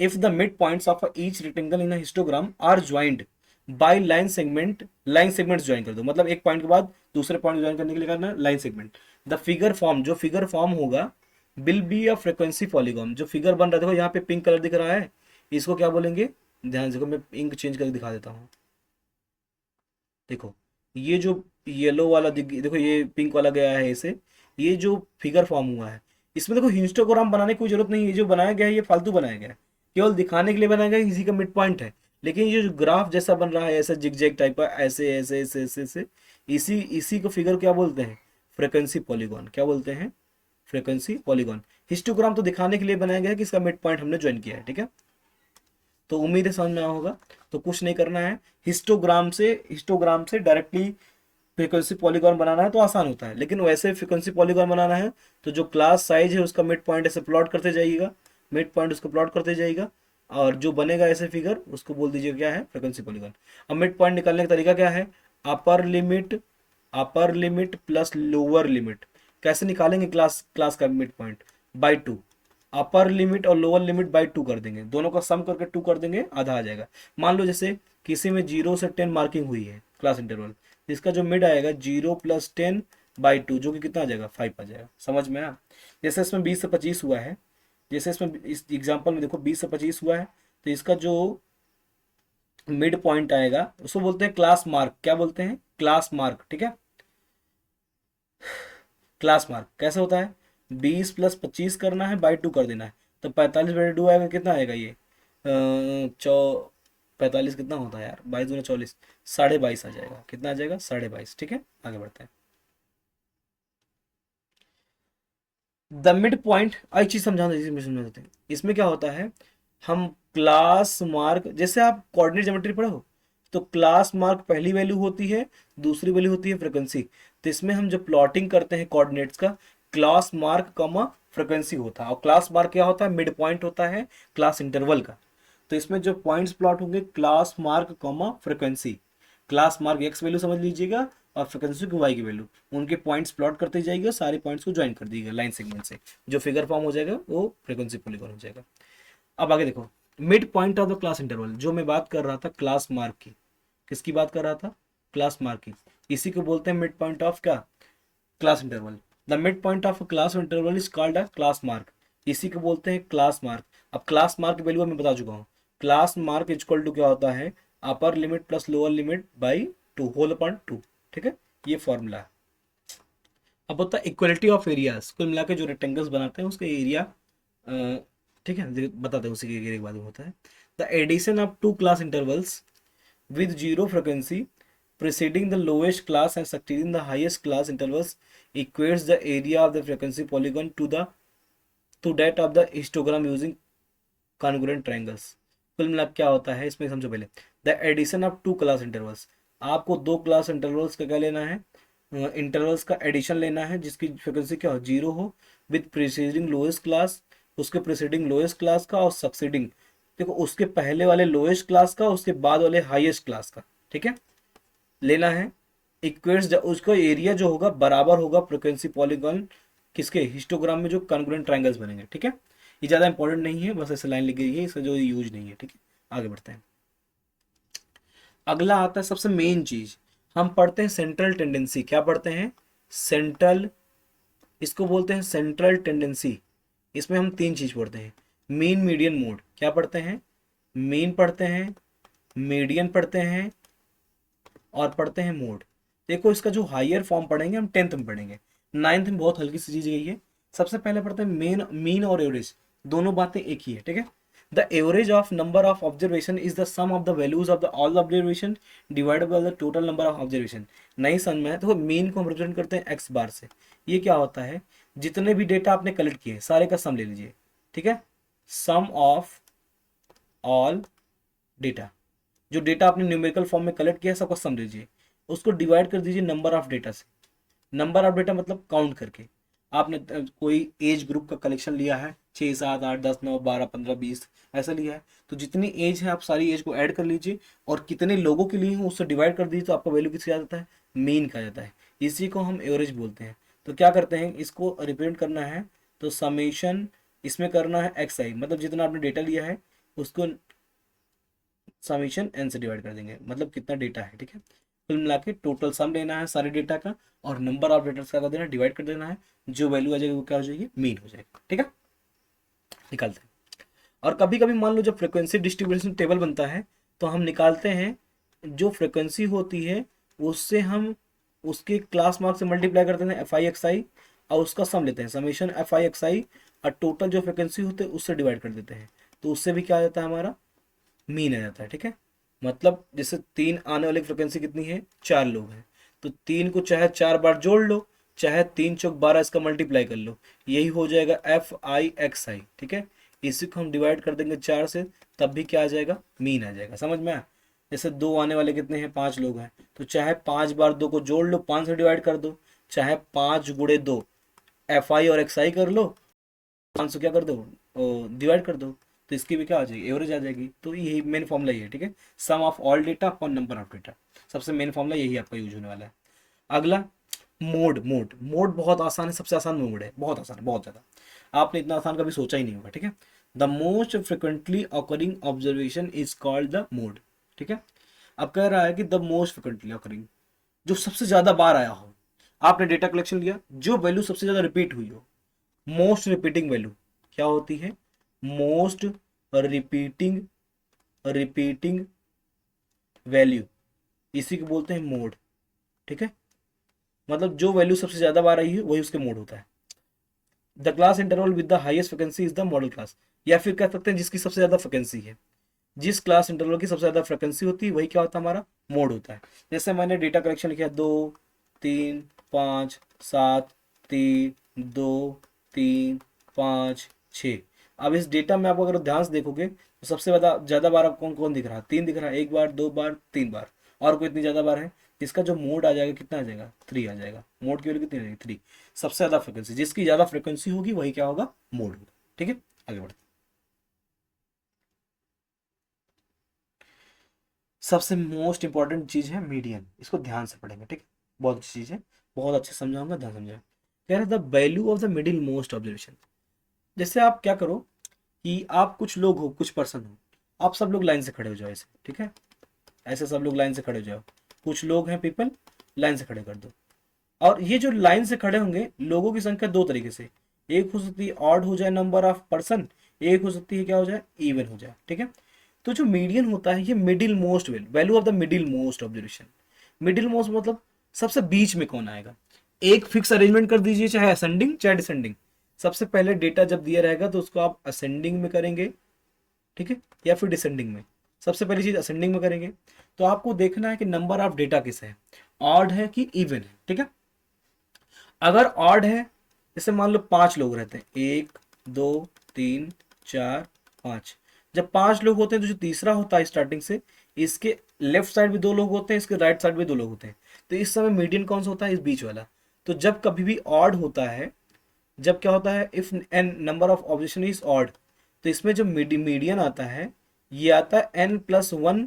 if the midpoints of each rectangle in a histogram are joined by line segment, line segments join कर दो, मतलब एक पॉइंट के बाद दूसरे पॉइंट ज्वाइन करने के लिए करना line segment. The figure form, जो फिगर फॉर्म होगा, will be a frequency polygon. जो फिगर बन रहा है, देखो यहाँ पे पिंक कलर दिख रहा है, इसको क्या बोलेंगे, ध्यान से देखो, मैं इंक चेंज करके दिखा देता हूँ। देखो ये जो येलो वाला देखो ये पिंक वाला गया है इसे, ये जो फिगर फॉर्म हुआ है, इसमें देखो हिस्टोग्राम बनाने की कोई जरूरत नहीं है। जो बनाया गया है ये फालतू बनाया गया है, केवल दिखाने के लिए बनाया गया है, इसी का मिड पॉइंट है। लेकिन ये जो ग्राफ जैसा बन रहा है ऐसा जिगजैग टाइप का, ऐसे ऐसे ऐसे ऐसे ऐसे, इसी इसी को फिगर क्या बोलते हैं? Frequency polygon. क्या बोलते हैं? Frequency polygon. हिस्टोग्राम तो दिखाने के लिए बनाया गया है कि इसका मिड पॉइंट हमने ज्वाइन किया है, ठीक है। तो उम्मीद है समझ में आया होगा। तो कुछ नहीं करना है, हिस्टोग्राम से डायरेक्टली फ्रीक्वेंसी पॉलीगॉन बनाना है तो आसान होता है, लेकिन वैसे फ्रीक्वेंसी पॉलीगॉन बनाना है तो जो क्लास साइज है उसका मिड पॉइंट ऐसे प्लॉट करते जाइएगा, मिड पॉइंट उसको प्लॉट करते जाइएगा, और जो बनेगा ऐसे फिगर उसको बोल दीजिए क्या है? Frequency polygon. अब मिड पॉइंट निकालने का तरीका क्या है? Upper limit plus lower limit. कैसे निकालेंगे क्लास क्लास का mid point? By two. Upper limit और लोअर लिमिट बाई टू कर देंगे, दोनों का सम करके टू कर देंगे, आधा आ जाएगा। मान लो जैसे किसी में 0 से 10 मार्किंग हुई है क्लास इंटरवल, इसका जो मिड आएगा 0 + 10/2, जो कि कितना आ जाएगा? 5 आ जाएगा। समझ में आया? जैसे इसमें 20 से 25 हुआ है, जैसे इसमें इस एग्जाम्पल में देखो 20 से 25 हुआ है, तो इसका जो मिड पॉइंट आएगा उसको बोलते हैं क्लास मार्क। क्या बोलते हैं? क्लास मार्क, ठीक है। क्लास मार्क कैसे होता है? 20 + 25 करना है, बाई टू कर देना है, तो 45/2 आएगा। कितना आएगा ये? चौ 45 कितना होता है यार? 22×4 22.5 आ जाएगा। कितना आ जाएगा? 22.5, ठीक है। आगे बढ़ते हैं। द मिड पॉइंट, एक चीज समझाना, इसी समझा देते हैं। इसमें क्या होता है, हम क्लास मार्क, जैसे आप कोऑर्डिनेट ज्योमेट्री पढ़े हो, तो क्लास मार्क पहली वैल्यू होती है, दूसरी वैल्यू होती है फ्रीक्वेंसी। तो इसमें हम जो प्लॉटिंग करते हैं कोऑर्डिनेट्स का, क्लास मार्क कॉमा फ्रीक्वेंसी होता है, और क्लास मार्क क्या होता है? मिड पॉइंट होता है क्लास इंटरवल का। तो इसमें जो पॉइंट्स प्लॉट होंगे class mark comma frequency, class mark x value समझ लीजिएगा और फ्रीक्वेंसी की वाई की वैल्यू, उनके पॉइंट्स प्लॉट करते जाइएगा, सारे पॉइंट्स को ज्वाइन कर दीजिएगा लाइन सेगमेंट से, जो फिगर फॉर्म हो जाएगा वो फ्रीक्वेंसी पॉलीगॉन हो जाएगा। अब आगे देखो, mid point of the class interval, जो मैं बात कर रहा था क्लास मार्क की, किसकी बात कर रहा था? क्लास मार्क की। इसी को बोलते हैं मिड पॉइंट ऑफ क्या? Class interval. The mid point of class interval is called a class mark. इसी को बोलते हैं क्लास मार्क। अब क्लास मार्क की वैल्यू मैं बता चुका हूँ। क्लास मार्क इक्वल टू क्या होता है? Upper limit plus lower limit by two whole upon two, ठीक है। ये फॉर्मूला है। अब होता है इक्वलिटी ऑफ एरियाज, कुल मिला के जो रेक्टेंगल्स बनाते हैं उसका एरिया, ठीक है, बताते हैं उसी के एरिया के बारे में होता है। The addition of two class intervals with zero frequency preceding the lowest class and succeeding the highest class intervals equates the area of the frequency polygon to that of the histogram using congruent triangles। कुल मिला क्या होता है इसमें समझो पहले। The addition of two class intervals, आपको दो क्लास इंटरवल्स का क्या लेना है? इंटरवल्स का एडिशन लेना है जिसकी फ्रिक्वेंसी क्या हो? जीरो हो, विद प्रीसीडिंग लोएस्ट क्लास, उसके प्रीसीडिंग लोएस्ट क्लास का, और सक्सीडिंग, देखो उसके पहले वाले लोएस्ट क्लास का, उसके बाद वाले हाईएस्ट क्लास का, ठीक है, लेना है। इक्वेट्स, उसका एरिया जो होगा बराबर होगा फ्रीक्वेंसी पॉलीगॉन किसके? हिस्टोग्राम में जो कॉन्ग्रुएंट ट्रायंगल्स बनेंगे, ठीक है। ये ज़्यादा इंपॉर्टेंट नहीं है, बस ऐसे लाइन लिखी गई है, इसका जो यूज नहीं है, ठीक है। आगे बढ़ते हैं। अगला आता है सबसे मेन चीज, हम पढ़ते हैं सेंट्रल टेंडेंसी। क्या पढ़ते हैं? सेंट्रल, इसको बोलते हैं सेंट्रल टेंडेंसी। इसमें हम तीन चीज पढ़ते हैं, मीन मीडियन मोड। क्या पढ़ते हैं? मीन पढ़ते हैं, मीडियन पढ़ते हैं, और पढ़ते हैं मोड। देखो इसका जो हायर फॉर्म पढ़ेंगे हम 10th में पढ़ेंगे, 9th में बहुत हल्की सी चीज यही है। सबसे पहले पढ़ते हैं मीन और एवरेज, दोनों बातें एक ही है, ठीक है। The average of number of observation is the sum of the values of the all observation divided by the total number of observation. नहीं समझ में है तो मीन को हम रिप्रेजेंट करते हैं एक्स बार से। ये क्या होता है? जितने भी डेटा आपने कलेक्ट किए सारे का सम ले लीजिए, ठीक है। सम ऑफ ऑल डेटा, जो डेटा आपने न्यूमेरिकल फॉर्म में कलेक्ट किया है सबका सम लीजिए, उसको डिवाइड कर दीजिए नंबर ऑफ डेटा से। नंबर ऑफ डेटा मतलब काउंट करके। आपने कोई एज ग्रुप का कलेक्शन लिया है, 6 7 8 10 9 12 15 20 ऐसा लिया है, तो जितनी एज है आप सारी एज को ऐड कर लीजिए, और कितने लोगों के लिए हो उससे डिवाइड कर दीजिए, तो आपका वैल्यू किसका आ जाता है? मीन का आ जाता है। इसी को हम एवरेज बोलते हैं। तो क्या करते हैं, इसको रिप्रेजेंट करना है तो समेशन, इसमें करना है एक्स आई, मतलब जितना आपने डेटा लिया है उसको समेशन एन से डिवाइड कर देंगे, मतलब कितना डेटा है, ठीक है। कुल मिला के टोटल सम लेना है सारे डेटा का, और नंबर ऑफ डेटा का कर देना, डिवाइड कर देना है, जो वैल्यू आ जाएगी वो क्या हो जाएगी? मीन हो जाएगा, ठीक है। निकालते हैं। और कभी कभी मान लो जब फ्रिक्वेंसी डिस्ट्रीब्यूशन टेबल बनता है तो हम निकालते हैं जो फ्रिक्वेंसी होती है उससे हम उसके क्लास मार्क से मल्टीप्लाई करते हैं एफ आई एक्स आई, और उसका सम लेते हैं समेशन एफ आई एक्स आई, और टोटल जो फ्रिक्वेंसी होते हैं उससे डिवाइड कर देते हैं, तो उससे भी क्या आ जाता है? हमारा मीन आ जाता है, ठीक है। मतलब जैसे 3 आने वाली फ्रिक्वेंसी कितनी है, 4 लोग हैं, तो 3 को चाहे 4 बार जोड़ लो, चाहे 3 चौक 12 इसका मल्टीप्लाई कर लो, यही हो जाएगा FIXI। ठीक है, इसी को हम डिवाइड कर देंगे 4 से, तब भी क्या आ जाएगा, मीन आ जाएगा। समझ में आया? जैसे 2 आने वाले कितने हैं, 5 लोग हैं, तो चाहे 5 बार 2 को जोड़ लो, 5 से डिवाइड कर दो, चाहे 5 गुणे 2 FI और XI कर लो, 5 क्या कर दो, डिवाइड कर दो, तो इसकी भी क्या आ जाएगी, एवरेज आ जाएगी। तो यही मेन फॉर्मूला ये है। ठीक है, sum of all data upon number of data, सबसे मेन फॉर्मूला यही आपका यूज होने वाला है। अगला मोड। मोड मोड बहुत आसान है, सबसे आसान मोड है, बहुत आसान है, बहुत ज़्यादा, आपने इतना आसान कभी सोचा ही नहीं होगा। ठीक है, the most frequently occurring observation is called the mode. ठीक है, अब कह रहा है कि द मोस्ट फ्रिक्वेंटली ऑकरिंग, जो सबसे ज़्यादा बार आया हो, आपने डेटा कलेक्शन लिया, जो वैल्यू सबसे ज़्यादा रिपीट हुई हो, मोस्ट रिपीटिंग वैल्यू क्या होती है, मोस्ट रिपीटिंग रिपीटिंग वैल्यू, इसी को बोलते हैं मोड। ठीक है, मतलब जो वैल्यू सबसे ज्यादा बार आई है वही उसके मोड होता है। The class interval with the highest frequency is the model class, या फिर कह सकते हैं जिसकी सबसे ज्यादा फ्रिक्वेंसी है, जिस क्लास इंटरवल की सबसे ज्यादा फ्रिक्वेंसी होती है वही क्या होता है, हमारा मोड होता है। जैसे मैंने डेटा कलेक्शन लिखा 2 3 5 7 3 2 3 5 6। अब इस डेटा में आप अगर ध्यान से देखोगे तो सबसे ज्यादा ज्यादा बार आप कौन कौन दिख रहा है, 3 दिख रहा है, एक बार, 2 बार, 3 बार, और कोई इतनी ज्यादा बार है। इसका जो मोड आ जाएगा कितना आ जाएगा, 3 आ जाएगा। मोड की वैल्यू कितनी आ जाएगी, 3। सबसे ज्यादा फ्रिक्वेंसी, जिसकी ज्यादा फ्रिक्वेंसी होगी वही क्या होगा, मोड होगा। ठीक है, आगे बढ़ते। सबसे मोस्ट इंपॉर्टेंट चीज है मीडियन, इसको ध्यान से पढ़ेंगे। ठीक है, बहुत अच्छी चीज है, बहुत अच्छे समझाऊंगा, ध्यान समझाए। कह रहे the value of the middle most observation. जैसे आप क्या करो कि आप कुछ लोग हो, कुछ पर्सन हो, आप सब लोग लाइन से खड़े हो जाओ ऐसे। ठीक है, ऐसे सब लोग लाइन से खड़े हो जाओ, कुछ लोग हैं पीपल, लाइन से खड़े कर दो। और ये जो लाइन से खड़े होंगे लोगों की संख्या दो तरीके से, एक हो सकती है ऑड हो जाए नंबर ऑफ पर्सन, एक हो सकती है क्या हो जाए, इवन हो जाए। ठीक है, तो जो मीडियन होता है ये middle most value of the middle most observation. Middle most मतलब सबसे बीच में कौन आएगा। एक फिक्स अरेंजमेंट कर दीजिए, चाहे असेंडिंग चाहे डिसेंडिंग। सबसे पहले डेटा जब दिया रहेगा तो उसको आप असेंडिंग में करेंगे, ठीक है, या फिर डिसेंडिंग में। सबसे पहली चीज असेंडिंग में करेंगे, तो आपको देखना है कि नंबर ऑफ डेटा किस है, ऑड है कि इवन है। ठीक है, अगर ऑड है, जैसे मान लो 5 लोग रहते हैं, 1 2 3 4 5, जब 5 लोग होते हैं तो जो तीसरा होता है स्टार्टिंग से, इसके लेफ्ट साइड भी 2 लोग होते हैं, इसके राइट साइड भी 2 लोग होते हैं, तो इस समय मीडियन कौन सा होता है, इस बीच वाला। तो जब कभी भी ऑड होता है, जब क्या होता है, if N number of objection is odd, तो इसमें जो मीडियन आता है ये आता है n+1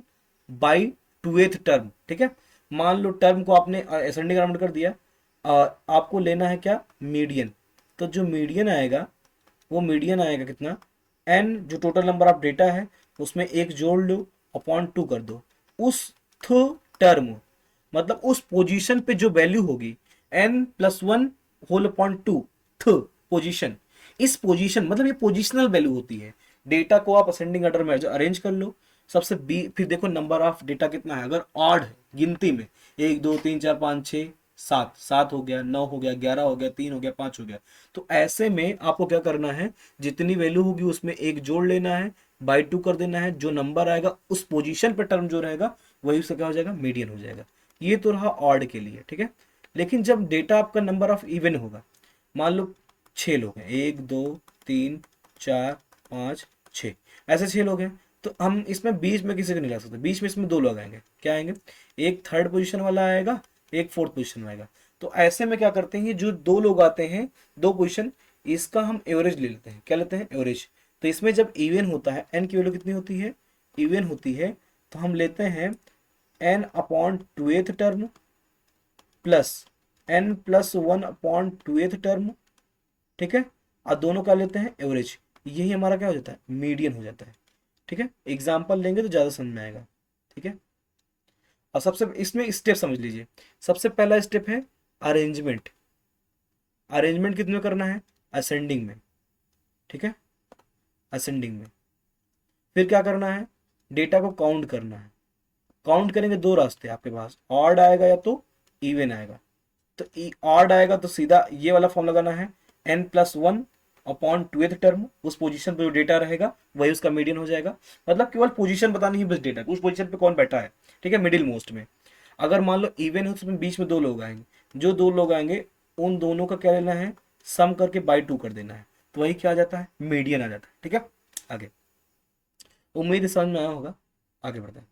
बाई 2th टर्म। ठीक है, मान लो टर्म को आपने असेंडिंग अराउंड कर दिया, आपको लेना है क्या, मीडियन। तो जो मीडियन आएगा वो मीडियन आएगा कितना, n जो टोटल नंबर ऑफ डेटा है उसमें एक जोड़ लो, अपॉन 2 कर दो, उस टर्म मतलब उस पोजीशन पे जो वैल्यू होगी, n+1 होल अपॉन 2 पोजीशन। इस पोजीशन मतलब ये पोजिशनल वैल्यू होती है। डेटा को आप असेंडिंग ऑर्डर में अरेंज कर लो, सबसे बी, फिर देखो नंबर ऑफ डेटा कितना है, अगर ऑड है गिनती में 1 2 3 4 5 6 7, 7 हो गया, 9 हो गया, 11 हो गया, 3 हो गया, 5 हो गया, तो ऐसे में आपको क्या करना है, जितनी वैल्यू होगी उसमें एक जोड़ लेना है, बाई 2 कर देना है, जो नंबर आएगा उस पोजीशन पे टर्म जो रहेगा वही उसका क्या हो जाएगा, मीडियन हो जाएगा। ये तो रहा ऑड के लिए। ठीक है, लेकिन जब डेटा आपका नंबर ऑफ इवन होगा, मान लो 6 लोग हैं, 1 2 3 4 5 6, ऐसे 6 लोग हैं, तो हम इसमें बीच में किसी को नहीं ला सकते, बीच में इसमें 2 लोग आएंगे, क्या आएंगे, एक थर्ड पोजीशन वाला आएगा, एक फोर्थ पोजीशन में आएगा। तो ऐसे में क्या करते हैं, ये जो 2 लोग आते हैं 2 पोजीशन, इसका हम एवरेज ले लेते हैं, क्या लेते हैं, एवरेज। तो इसमें जब इवन होता है, एन की वैल्यू कितनी होती है, इवन होती है, तो हम लेते हैं n/2th term plus n+1/2th term. ठीक है, और दोनों का लेते हैं एवरेज, यही हमारा क्या हो जाता है, मीडियन हो जाता है। ठीक है, एग्जाम्पल लेंगे तो ज़्यादा समझ में आएगा। ठीक है, और सबसे इसमें स्टेप समझ लीजिए। सबसे पहला स्टेप है अरेंजमेंट। अरेंजमेंट कितने में करना है, असेंडिंग में। ठीक है, असेंडिंग में। फिर क्या करना है, डेटा को काउंट करना है। काउंट करेंगे, दो रास्ते आपके पास, ऑड आएगा या तो इवन आएगा। तो ऑड आएगा तो सीधा ये वाला फॉर्म लगाना है, n+1 अपॉन ट्वेल्थ टर्म, उस पोजीशन पे जो डेटा रहेगा वही उसका मीडियन हो जाएगा। मतलब केवल पोजीशन बतानी है बस डेटा, उस पोजीशन पे कौन बैठा है, ठीक है, मिडिल मोस्ट में। अगर मान लो इवन है तो उसमें बीच में दो लोग आएंगे, जो दो लोग आएंगे उन दोनों का क्या लेना है, सम करके बाई टू कर देना है, तो वही क्या आ जाता है, मीडियन आ जाता है। ठीक है, आगे उम्मीद है समझ में आया होगा, आगे बढ़ते हैं।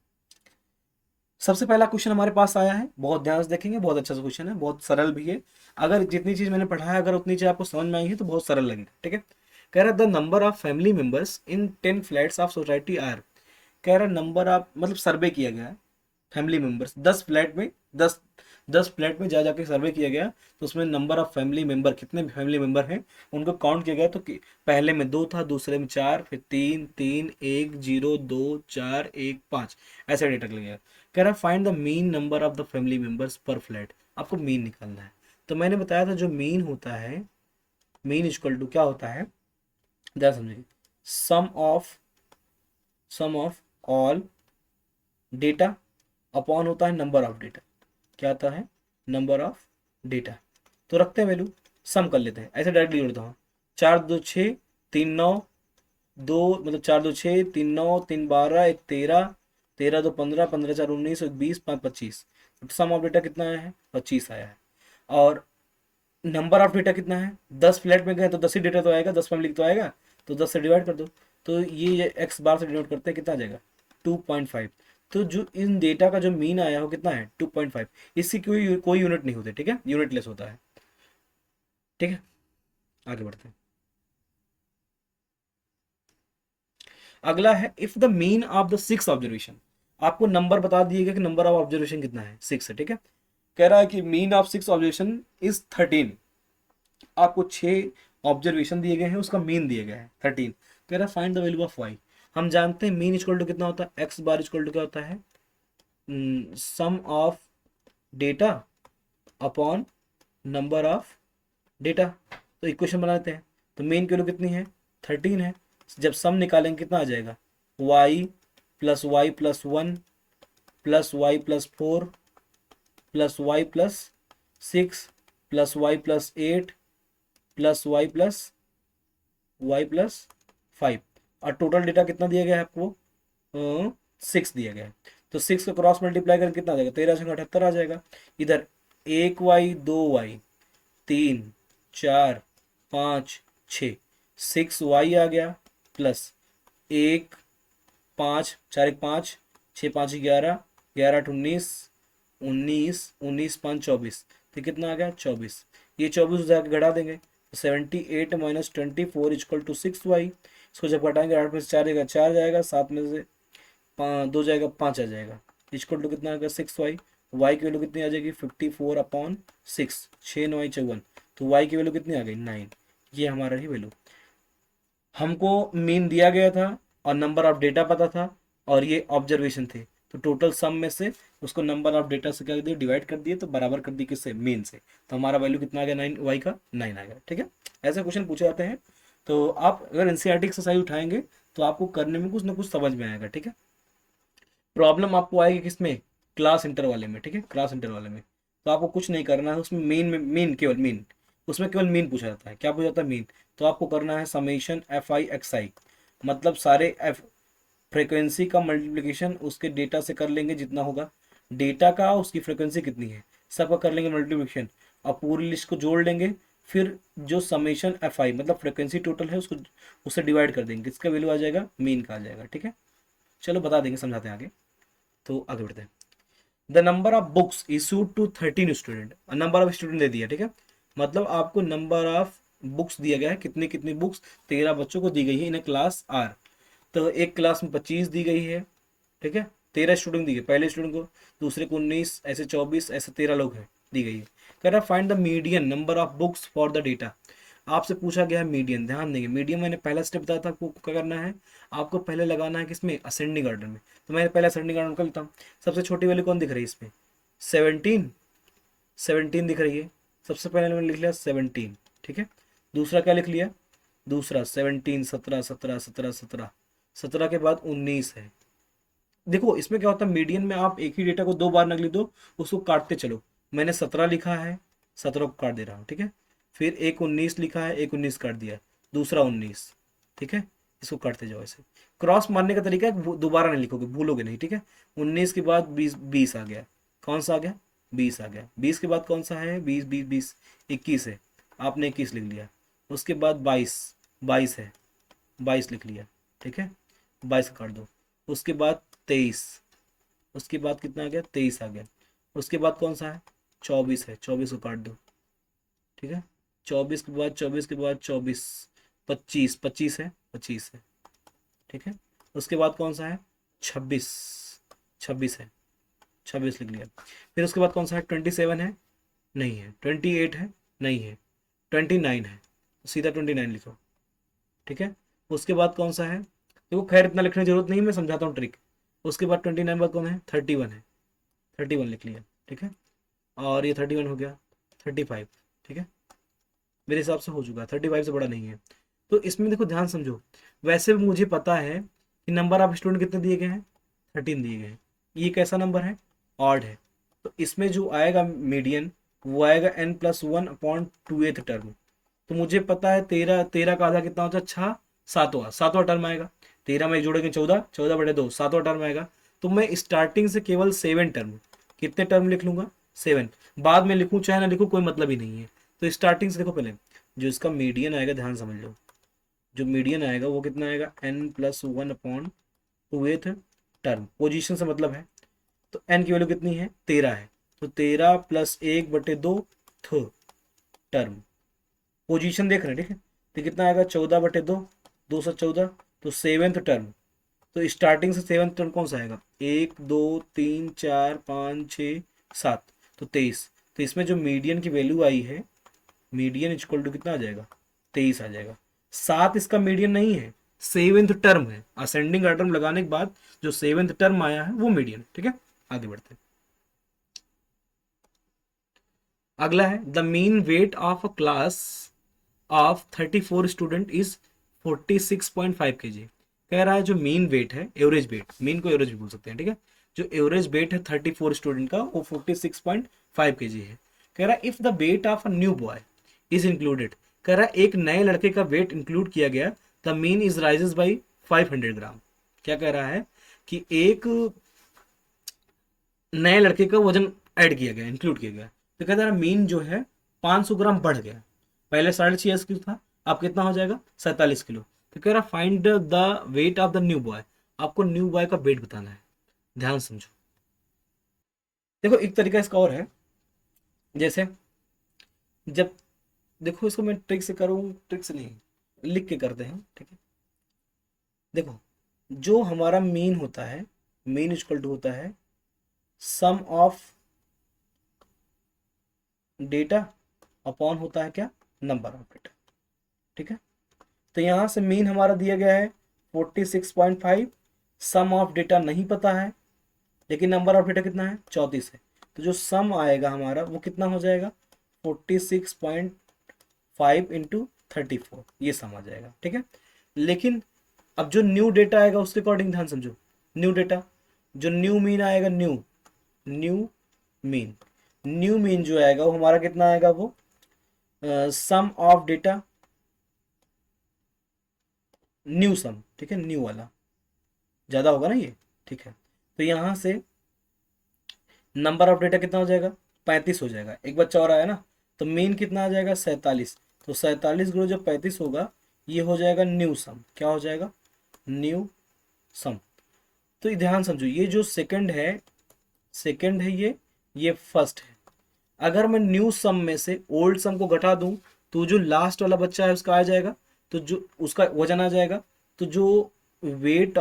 सबसे पहला क्वेश्चन हमारे पास आया है, बहुत ध्यान से देखेंगे, बहुत अच्छा सा क्वेश्चन है, बहुत सरल भी है। अगर जितनी चीज मैंने पढ़ा है अगर उतनी चीज आपको समझ में आई है तो बहुत सरल लगेगा। ठीक है, कह रहा the number of family members in 10 flats of society are, कह रहा नंबर ऑफ मतलब सर्वे किया गया है फैमिली मेंबर्स 10 फ्लैट में, 10 फ्लैट में जा जाके सर्वे किया गया, तो उसमें नंबर ऑफ फैमिली मेंबर कितने फैमिली मेंबर हैं उनको काउंट किया गया। तो पहले में 2 था, दूसरे में 4, फिर 3 3 1 0 2 4 1 5, ऐसा डेटा लगेगा। कह रहा find the mean number of the family members पर फ्लैट, आपको मीन निकालना है। तो मैंने बताया था जो मीन होता है, मीन इक्वल टू क्या होता है, ध्यान समझिए, सम ऑफ ऑल डेटा अपॉन होता है नंबर ऑफ डेटा, क्या आता है, नंबर ऑफ डेटा। तो रखते हैं वैल्यू, सम कर लेते हैं, ऐसे डायरेक्टली जोड़ता हूँ, 4 2 6 3 9 2, मतलब 4 2 6 3 9 3 12 1 13, 13 2 15, 15 4 19, 20 5 25, सम ऑफ डेटा कितना आया है, 25 आया है। और नंबर ऑफ डेटा कितना है, 10 फ्लैट में गए तो 10 ही डेटा तो आएगा, 10 फैमिली तो आएगा, तो 10 से डिवाइड कर दो, तो ये एक्स बार से डिनोट करते हैं, कितना आ जाएगा, 2.5। तो जो इन डेटा का जो मीन आया हो कितना है, 2.5। इसकी कोई कोई यूनिट नहीं होती, ठीक है, यूनिटलेस होता है। ठीक है, आगे बढ़ते हैं। अगला है if the mean of the 6 observation, आपको नंबर बता दिएगा कि नंबर ऑफ ऑब्जर्वेशन कितना है, 6 है। ठीक है, कह रहा है कि मीन ऑफ 6 ऑब्जर्वेशन इज 13, आपको 6 ऑब्जर्वेशन दिए गए हैं, उसका मीन दिया गया है 13। कह रहा है find the value of Y, हम जानते हैं मीन इक्वल टू कितना होता है, एक्स बार इक्वल टू क्या होता है, sum of data upon number of data. तो इक्वेशन बना लेते हैं, तो मेन की वैल्यू कितनी है, 13 है, जब सम निकालेंगे कितना आ जाएगा, y+y+1 plus y+4 plus y+6 plus y+8 plus y+5, और टोटल डेटा कितना दिया गया है आपको, 6 दिया गया है। तो 6 का क्रॉस मल्टीप्लाई करके कितना आ जाएगा, 13 से 78 आ जाएगा। इधर 1y 2y 3 4 5 6, 6y आ गया, प्लस 1 5 4 1 5, 6 5 11, 11 8 19, 19 19 5 24, तो कितना आ गया 24। ये 24 जाके घटा देंगे, 78 - 24 = 6y। इसको जब घटाएंगे 8 में से 4 जाएगा, 4 जाएगा, 7 में से 2 जाएगा, 5 आ जाएगा, इक्वल टू कितना आ गया 6y। वाई की वैल्यू कितनी आ जाएगी, 54/6, 6 9 54, तो वाई की वैल्यू कितनी आ गई, 9। ये हमारा ही वैल्यू, हमको मीन दिया गया था और नंबर ऑफ डेटा पता था और ये ऑब्जर्वेशन थे, तो टोटल सम में से उसको नंबर ऑफ डेटा से क्या कर दिया, डिवाइड कर दिए, तो बराबर कर दी किससे, मीन से। तो हमारा वैल्यू कितना आ गया, 9, वाई का 9 आ गया। ठीक है, ऐसे क्वेश्चन पूछे जाते हैं, तो आप अगर एनसीईआरटी एक्सरसाइज उठाएंगे तो आपको करने में कुछ ना कुछ समझ में आएगा। ठीक है, प्रॉब्लम आपको आएगी किसमें, क्लास इंटर वाले में। ठीक है, क्लास इंटर वाले में तो आपको कुछ नहीं करना है, उसमें मेन में मेन केवल मेन, उसमें केवल मीन पूछा जाता है। क्या पूछा जाता है, मीन। तो आपको करना है समेशन FI XI, मतलब सारे एफ फ्रिक्वेंसी का मल्टीप्लिकेशन उसके डेटा से कर लेंगे, जितना होगा डेटा का उसकी फ्रिक्वेंसी कितनी है सबका कर लेंगे मल्टीप्लिकेशन, और पूरी लिस्ट को जोड़ लेंगे, फिर जो समेशन FI मतलब फ्रिक्वेंसी टोटल है उसको उससे डिवाइड कर देंगे, इसका वैल्यू आ जाएगा मीन का आ जाएगा। ठीक है, चलो बता देंगे, समझाते हैं आगे, तो आगे बढ़ते हैं। The number of books issued to 13 student, number of student दे दिया। ठीक है, मतलब आपको नंबर ऑफ बुक्स दिया गया है, कितनी कितनी बुक्स 13 बच्चों को दी गई है इन क्लास आर। तो एक क्लास में 25 दी गई है। ठीक है, 13 स्टूडेंट दी गई, पहले स्टूडेंट को, दूसरे को 19, ऐसे 24, ऐसे 13 लोग हैं दी गई है। कह रहा है find the median number of books for the data, आपसे पूछा गया है मीडियन। ध्यान देंगे, मीडियन मैंने पहला स्टेप बताया था आपको क्या करना है, आपको पहले लगाना है किसमें, असेंडिंग ऑर्डर में। तो मैं पहले असेंडिंग ऑर्डर कर लेता हूँ। सबसे छोटी वैल्यू कौन दिख रही है इसमें, 17 दिख रही है, सबसे पहले मैंने लिख लिया 17। ठीक है, दूसरा क्या लिख लिया, दूसरा 17 17 17 17 17, 17 के बाद 19 है। देखो इसमें क्या होता है, मीडियन में आप एक ही डेटा को 2 बार न लिख दो, उसको काटते चलो। मैंने 17 लिखा है, 17 को काट दे रहा हूँ। ठीक है, फिर एक 19 लिखा है, एक 19 काट दिया, दूसरा 19, ठीक है। इसको काटते जाओ ऐसे। क्रॉस मारने का तरीका है, दोबारा नहीं लिखोगे, भूलोगे नहीं, ठीक है। 19 के बाद 20, 20 आ गया, कौन सा आ गया, 20 आ गया। 20 के बाद कौन सा है, 20 20 20, 21 है, आपने 21 लिख लिया। उसके बाद 22, 22 है, 22 लिख लिया, ठीक है। 22 का काट दो। उसके बाद 23, उसके बाद कितना आ गया, 23 आ गया। उसके बाद कौन सा है, 24 है, 24 को काट दो, ठीक है। 24 के बाद 24 के बाद 24, 25, 25 है, 25 है, ठीक है। उसके बाद कौन सा है, 26, 26 है, 26 लिख लिया। फिर उसके बाद कौन सा है, 27 है, नहीं है। 28 है, नहीं है। 29 है, तो सीधा 29 लिखो, ठीक है। उसके बाद कौन सा है, देखो खैर इतना लिखने की जरूरत नहीं है, मैं समझाता हूँ ट्रिक। उसके बाद 29 बाद कौन है, 31 है, 31 लिख लिया, ठीक है। और ये 31 हो गया, 35, ठीक है। मेरे हिसाब से हो चुका है, 35 से बड़ा नहीं है। तो इसमें देखो ध्यान समझो, वैसे भी मुझे पता है कि नंबर ऑफ स्टूडेंट कितने दिए गए हैं, 13 दिए गए हैं। ये कैसा नंबर है, ऑड है। तो इसमें जो आएगा मीडियन, वो आएगा n+1/2th टर्म। तो मुझे पता है 13, 13 का आधा कितना होता है, 6, सातवां, सातवां टर्म आएगा। 13 में एक जोड़ेंगे 14, 14/2, सातवां टर्म आएगा। तो मैं स्टार्टिंग से केवल 7 टर्म, कितने टर्म लिख लूंगा, 7। बाद में लिखूं चाहे ना लिखूं कोई मतलब ही नहीं है। तो स्टार्टिंग से देखो, पहले जो इसका मीडियन आएगा, ध्यान समझ लो, जो मीडियन आएगा वो कितना आएगा, n+1/2th टर्म। पोजीशन से मतलब है, तो n की वैल्यू कितनी है, 13 है। तो 13 + 1/2 थ टर्म, पोजीशन देख रहे हैं, ठीक है। तो कितना आएगा, 14/2, 214, तो 7th टर्म। तो स्टार्टिंग से 7th टर्म कौन सा आएगा, 1 2 3 4 5 6 7, तो 23। तो इसमें जो मीडियन की वैल्यू आई है, मीडियन इक्वल टू कितना आ जाएगा, 23 आ जाएगा। 7 इसका मीडियन नहीं है, 7th टर्म है। असेंडिंग ऑर्डर में लगाने के बाद जो 7th टर्म आया है वो मीडियन, ठीक है। आगे बढ़ते हैं। अगला है, the mean weight of a class of 34 student is 46.5 kg। कह रहा है जो मीन वेट है, एवरेज वेट, मीन को एवरेज भी बोल सकते हैं, ठीक है। जो एवरेज वेट है 34 स्टूडेंट का, वो 46.5 kg है। कह रहा है if the weight of a new boy is included, कह रहा है एक नए लड़के का वेट इंक्लूड किया गया, the mean is rises by 500 ग्राम। क्या कह रहा है कि एक नए लड़के का वजन ऐड किया गया, इंक्लूड किया गया, तो कहता है मीन जो है 500 ग्राम बढ़ गया। पहले 46.5 किलो था, अब कितना हो जाएगा, 47 किलो। तो कह रहा find the weight of the new boy, आपको न्यू बॉय का वेट बताना है। ध्यान समझो, देखो एक तरीका इसका और है, जैसे जब, देखो इसको मैं ट्रिक से करूँ, ट्रिक से नहीं, लिख के करते हैं, ठीक है। देखो जो हमारा मीन होता है, मीन इक्वल टू होता है सम ऑफ डेटा अपॉन होता है क्या, नंबर ऑफ डेटा, ठीक है। तो यहां से मीन हमारा दिया गया है 46.5, सम ऑफ डेटा नहीं पता है, लेकिन नंबर ऑफ डेटा कितना है, 34 है। तो जो सम आएगा हमारा वो कितना हो जाएगा, 46.5 इंटू 34, ये सम आ जाएगा, ठीक है। लेकिन अब जो न्यू डेटा आएगा उसके अकॉर्डिंग ध्यान समझो, न्यू डेटा, जो न्यू मीन आएगा, new new mean, new mean जो आएगा वो हमारा कितना आएगा, वो सम ऑफ डेटा, न्यू सम, ठीक है, न्यू वाला ज्यादा होगा ना ये, ठीक है। तो यहां से नंबर ऑफ डेटा कितना हो जाएगा, 35 हो जाएगा। एक बच्चा और आया ना, तो मीन कितना आ जाएगा, 47। तो 47 गुणा जो 35 होगा, ये हो जाएगा न्यू सम। क्या हो जाएगा, न्यू सम। तो ये ध्यान समझो, ये जो सेकंड है, सेकंड है ये फर्स्ट है। अगर मैं न्यू सम में से ओल्ड सम को घटा दूं, तो जो लास्ट वाला बच्चा है उसका आ जाएगा, तो जो उसका वजन आ जाएगा। तो जो वेट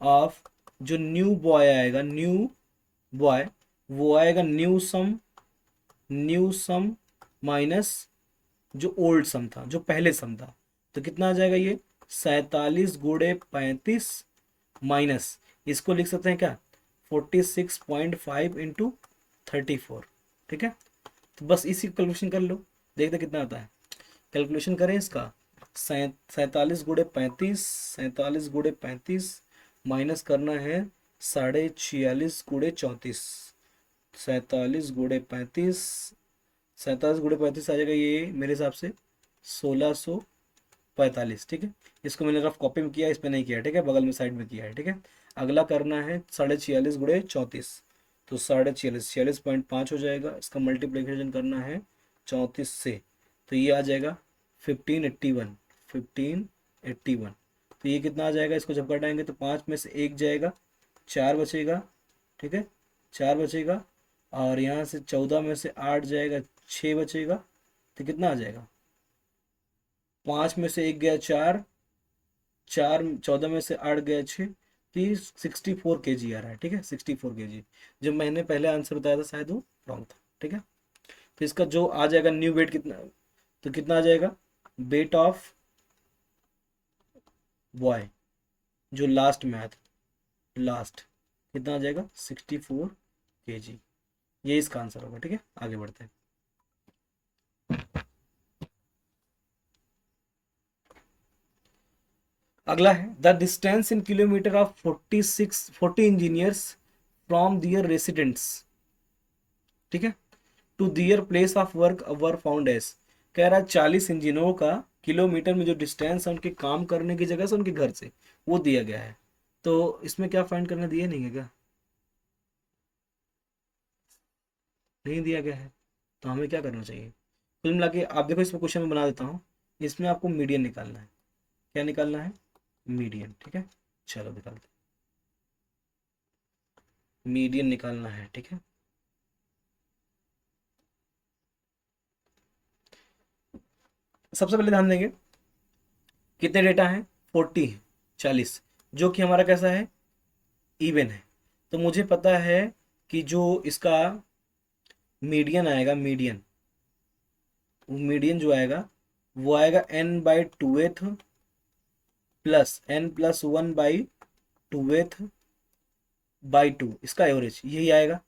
ऑफ जो न्यू बॉय आएगा, न्यू बॉय, वो आएगा न्यू सम माइनस जो ओल्ड सम था, जो पहले सम था। तो कितना आ जाएगा ये, 47 गुणे 35 माइनस, इसको लिख सकते हैं क्या, 46.5 इंटू 34, ठीक है। तो बस इसी कैलकुलेशन कर लो, देखते कितना आता है। कैलकुलेशन करें इसका, 47 गुणे 35 माइनस करना है 46.5 गुणे 34, 47 गुणे 35, 47 गुणे 35 आ जाएगा ये मेरे हिसाब से 1645, ठीक है। इसको मैंने रफ कॉपी में किया, इस पे नहीं किया, ठीक है, बगल में साइड में किया है, ठीक है। अगला करना है 46.5 गुणे 34, तो 46.5 46.5 हो जाएगा। इसका मल्टीप्लिकेशन करना है 34 से, तो ये आ जाएगा 1581, 1581। तो ये कितना आ जाएगा, इसको जब घटाएंगे तो 5 में से 1 जाएगा, 4 बचेगा, ठीक है, 4 बचेगा। और यहाँ से 14 में से 8 जाएगा, 6 बचेगा। तो कितना आ जाएगा, 5 में से 1 गया 4, 4 14 में से 8 गया 6, तो ये 64 kg आ रहा है, ठीक है, 64 kg। जो मैंने पहले आंसर बताया था शायद वो रॉन्ग था, ठीक है। तो इसका जो आ जाएगा न्यू वेट कितना, तो कितना आ जाएगा, वेट ऑफ बॉय जो लास्ट में आया था, लास्ट कितना आ जाएगा, 64 kg। ये इसका आंसर होगा, ठीक है। आगे बढ़ते हैं। अगला है the distance in kilometre of 40 engineers from their residents, ठीक है, to their place of work were found as. कह रहा है 40 इंजीनियरों का किलोमीटर में जो डिस्टेंस है उनके काम करने की जगह से उनके घर से, वो दिया गया है। तो इसमें क्या फाइंड करना, दिया नहीं है क्या, नहीं दिया गया है, तो हमें क्या करना चाहिए। कुल मिला के आप देखो, इसमें क्वेश्चन में बना देता हूँ। इसमें आपको मीडियन निकालना है। क्या निकालना है, मीडियन, ठीक है। चलो निकालते हैं, मीडियन निकालना है, ठीक है। सबसे पहले ध्यान देंगे कितने डेटा हैं, 40 है, 40, जो कि हमारा कैसा है, इवन है। तो मुझे पता है कि जो इसका मीडियन आएगा, मीडियन, मीडियन जो आएगा वो आएगा n/2th प्लस n+1/2th बाई 2, इसका एवरेज यही आएगा।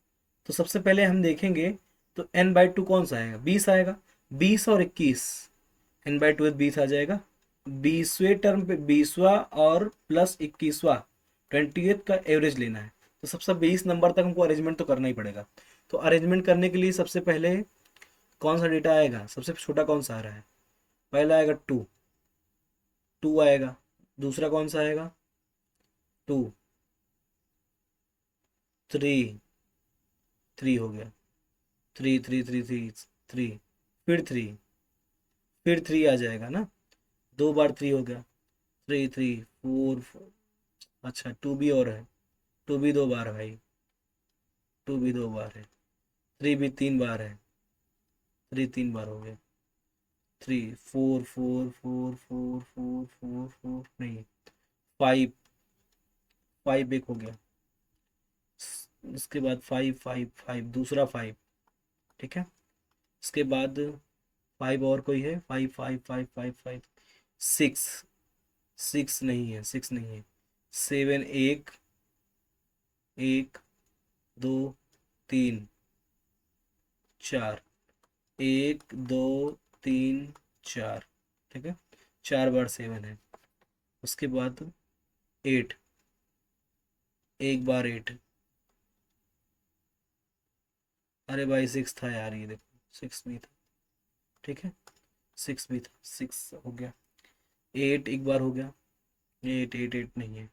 तो सबसे पहले हम देखेंगे, तो n/2 कौन सा आएगा, 20 आएगा, 20 और 21, n/2 20 आ जाएगा। 20वें टर्म पे 20वां और प्लस 21वां 20th का एवरेज लेना है। तो सबसे 20 नंबर तक हमको अरेंजमेंट तो करना ही पड़ेगा। तो अरेंजमेंट करने के लिए सबसे पहले कौन सा डेटा आएगा, सबसे छोटा कौन सा आ रहा है, पहला आएगा 2, 2 आएगा। दूसरा कौन सा आएगा, 2, 3, 3 हो गया, 3 3 3 3 3, फिर 3, फिर 3 आ जाएगा ना, 2 बार 3 हो गया, 3 3 4 4। अच्छा 2 भी और है, 2 भी 2 बार है भाई, 2 भी 2 बार है, 3 भी 3 बार है, 3 3 बार हो गया, 3 4 4 4 4 4 4 4 नहीं, 5, 5 एक हो गया। इसके बाद 5 5 5 दूसरा 5, ठीक है। इसके बाद 5 और कोई है, 5 5 5 5 5 6, 6 नहीं है, 6 नहीं है, 7 1 1 2 3 4, 1 2 3 4, ठीक है, 4 बार 7 है। उसके बाद 8, 1 बार 8, अरे भाई 6 था यार, ये देखो 6 भी था, ठीक है, 6 भी था, 6 हो गया। 8 1 बार हो गया, 8 8 8 नहीं है।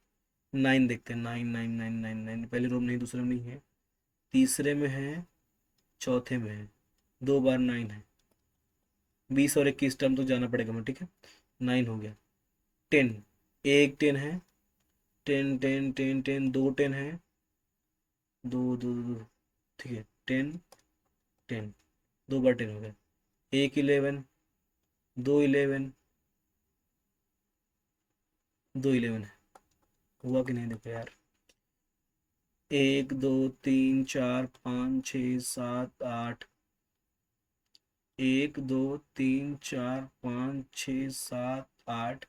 9 देखते हैं, 9 9 9 9 9 पहले रूम नहीं, दूसरे में नहीं है, तीसरे में है, चौथे में है, 2 बार 9 है। 20 और 21 टर्म तो जाना पड़ेगा मैं, ठीक है। 9 हो गया। 10, एक 10 है, 10 10 10 10 दो 10 है, दो दो दो, ठीक है, 10 10, 2 बार 10 हो गया। एक 11, दो 11, दो 11 है, हुआ कि नहीं देखो यार, 1 2 3 4 5 6 7 8, 1 2 3 4 5 6 7 8,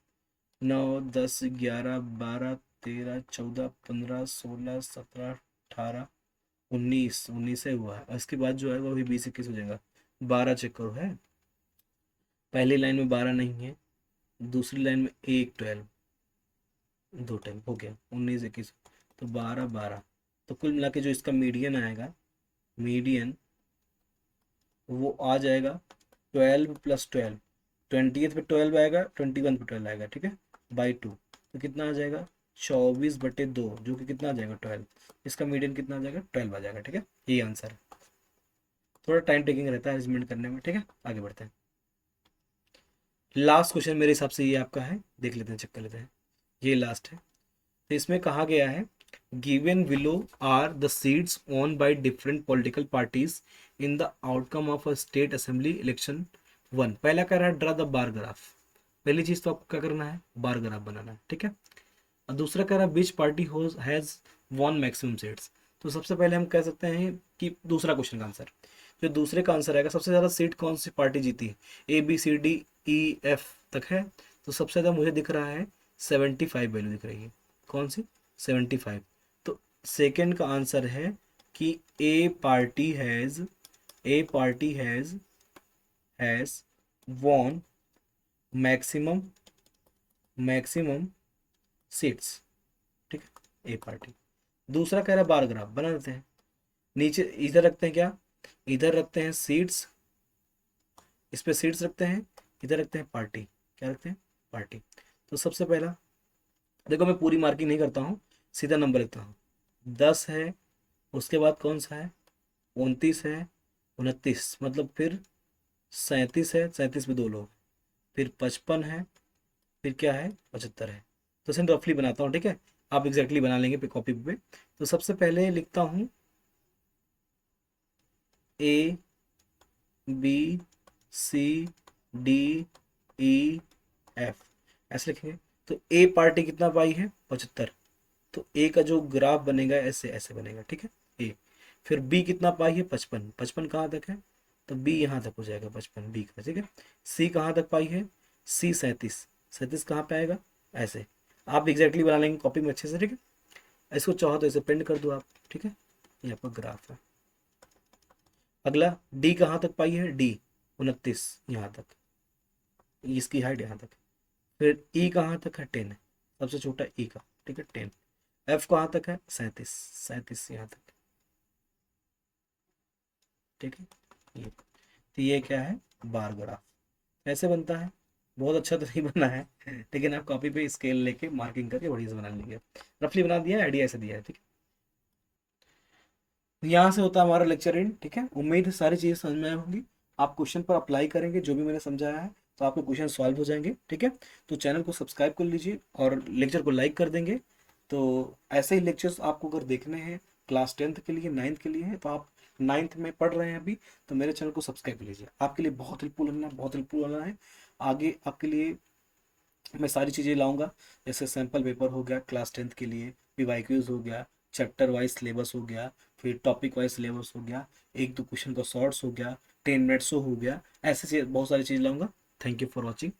9 10 11 12 13 14 15 16 17 18 19, 19 से हुआ है। और इसके बाद जो है वो अभी 20 21 हो जाएगा। 12 चेक करो है, पहली लाइन में 12 नहीं है, दूसरी लाइन में 1 12, 2 टाइम हो गया, 19 21, तो 12 12। तो कुल मिला के जो इसका मीडियन आएगा, मीडियन वो आ जाएगा 12 + 12, 20th पे 12 आएगा, 21 पे 12 आएगा, ठीक है, बाई 2, तो कितना आ जाएगा 24/2, जो कि कितना आ जाएगा 12। इसका मीडियन कितना आ जाएगा 12 आ जाएगा, ठीक है, यही आंसर है। थोड़ा टाइम टेकिंग रहता है अरेंजमेंट करने में, ठीक है, आगे बढ़ते हैं। लास्ट क्वेश्चन मेरे हिसाब से ये आपका है, देख लेते हैं, चेक कर लेते हैं, ये लास्ट है। तो इसमें कहा गया है given below are the seats won by different political parties in the outcome of a state assembly election one. पहला कह रहा है ड्रा द बार ग्राफ, पहली चीज तो आपको क्या करना है, बार ग्राफ बनाना है, ठीक है। और दूसरा कह रहा है विच party has won maximum seats. तो सबसे पहले हम कह सकते हैं कि दूसरा क्वेश्चन का आंसर, जो दूसरे का आंसर आएगा, सबसे ज्यादा सीट कौन सी पार्टी जीती है, ABCDEF तक है, तो सबसे ज्यादा मुझे दिख रहा है 75 वैल्यू दिख रही है, कौन सी 75। तो सेकंड का आंसर है कि a party has won maximum seats, ठीक है, ए पार्टी। दूसरा कह रहा है बार ग्राफ बना देते हैं, नीचे इधर रखते हैं क्या, इधर रखते हैं सीट्स, इस पे सीट्स रखते हैं, इधर रखते हैं पार्टी, क्या रखते हैं, पार्टी। तो सबसे पहला देखो, मैं पूरी मार्किंग नहीं करता हूँ, सीधा नंबर लिखता हूँ। 10 है, उसके बाद कौन सा है, 29 है, 29, मतलब फिर 37 है, 37 में 2 लोग, फिर 55 है, फिर क्या है 75 है। तो इसे रफली बनाता हूँ, ठीक है, आप एग्जैक्टली बना लेंगे पे कॉपी पे। तो सबसे पहले लिखता हूँ ABCDEF, ऐसे लिखेंगे। तो ए पार्टी कितना पाई है 75, तो ए का जो ग्राफ बनेगा ऐसे ऐसे बनेगा, ठीक है, ए। फिर बी कितना पाई है 55, 55 कहाँ तक है, तो बी यहाँ तक हो जाएगा 55 बी का, ठीक है। सी कहाँ तक पाई है, सी 37, 37 कहाँ पे आएगा, ऐसे आप एग्जैक्टली बना लेंगे कॉपी में अच्छे से, ठीक है। इसको चाहो तो इसे प्रिंट कर दो आप, ठीक है, ये आपका ग्राफ है। अगला डी कहाँ तक पाई है, डी 29 यहाँ तक, इसकी हाइट यहाँ तक। फिर ई कहाँ तक है 10, सबसे छोटा ई का, ठीक है 10। एफ कहाँ तक है 37, 37 यहाँ तक, ठीक है। ये तो ये क्या है, बार ग्राफ ऐसे बनता है। बहुत अच्छा तो नहीं बना है, लेकिन आप कॉपी पे स्केल लेके मार्किंग करके बढ़िया से बना लीजिए। रफली बना दिया है, आइडिया ऐसे दिया है, ठीक है। यहाँ से होता है हमारा लेक्चर एंड, ठीक है। उम्मीद है सारी चीज़ें समझ में आई होंगी। आप क्वेश्चन पर अप्लाई करेंगे जो भी मैंने समझाया है, तो आपके क्वेश्चन सॉल्व हो जाएंगे, ठीक है। तो चैनल को सब्सक्राइब कर लीजिए और लेक्चर को लाइक कर देंगे। तो ऐसे ही लेक्चर्स आपको अगर देखने हैं क्लास 10th के लिए, 9th के लिए है, तो आप 9th में पढ़ रहे हैं अभी, तो मेरे चैनल को सब्सक्राइब कर लीजिए। आपके लिए बहुत हेल्पफुल होना है, बहुत हेल्पफुल होना है। आगे आपके लिए मैं सारी चीज़ें लाऊंगा, जैसे सैम्पल पेपर हो गया क्लास 10th के लिए, पीवाईक्यूज हो गया, चैप्टर वाइज सिलेबस हो गया, फिर टॉपिक वाइज सिलेबस हो गया, एक दो क्वेश्चन का शॉर्ट्स हो गया, 10 मिनट्स हो गया, ऐसे बहुत सारी चीज़ लाऊंगा। Thank you for watching.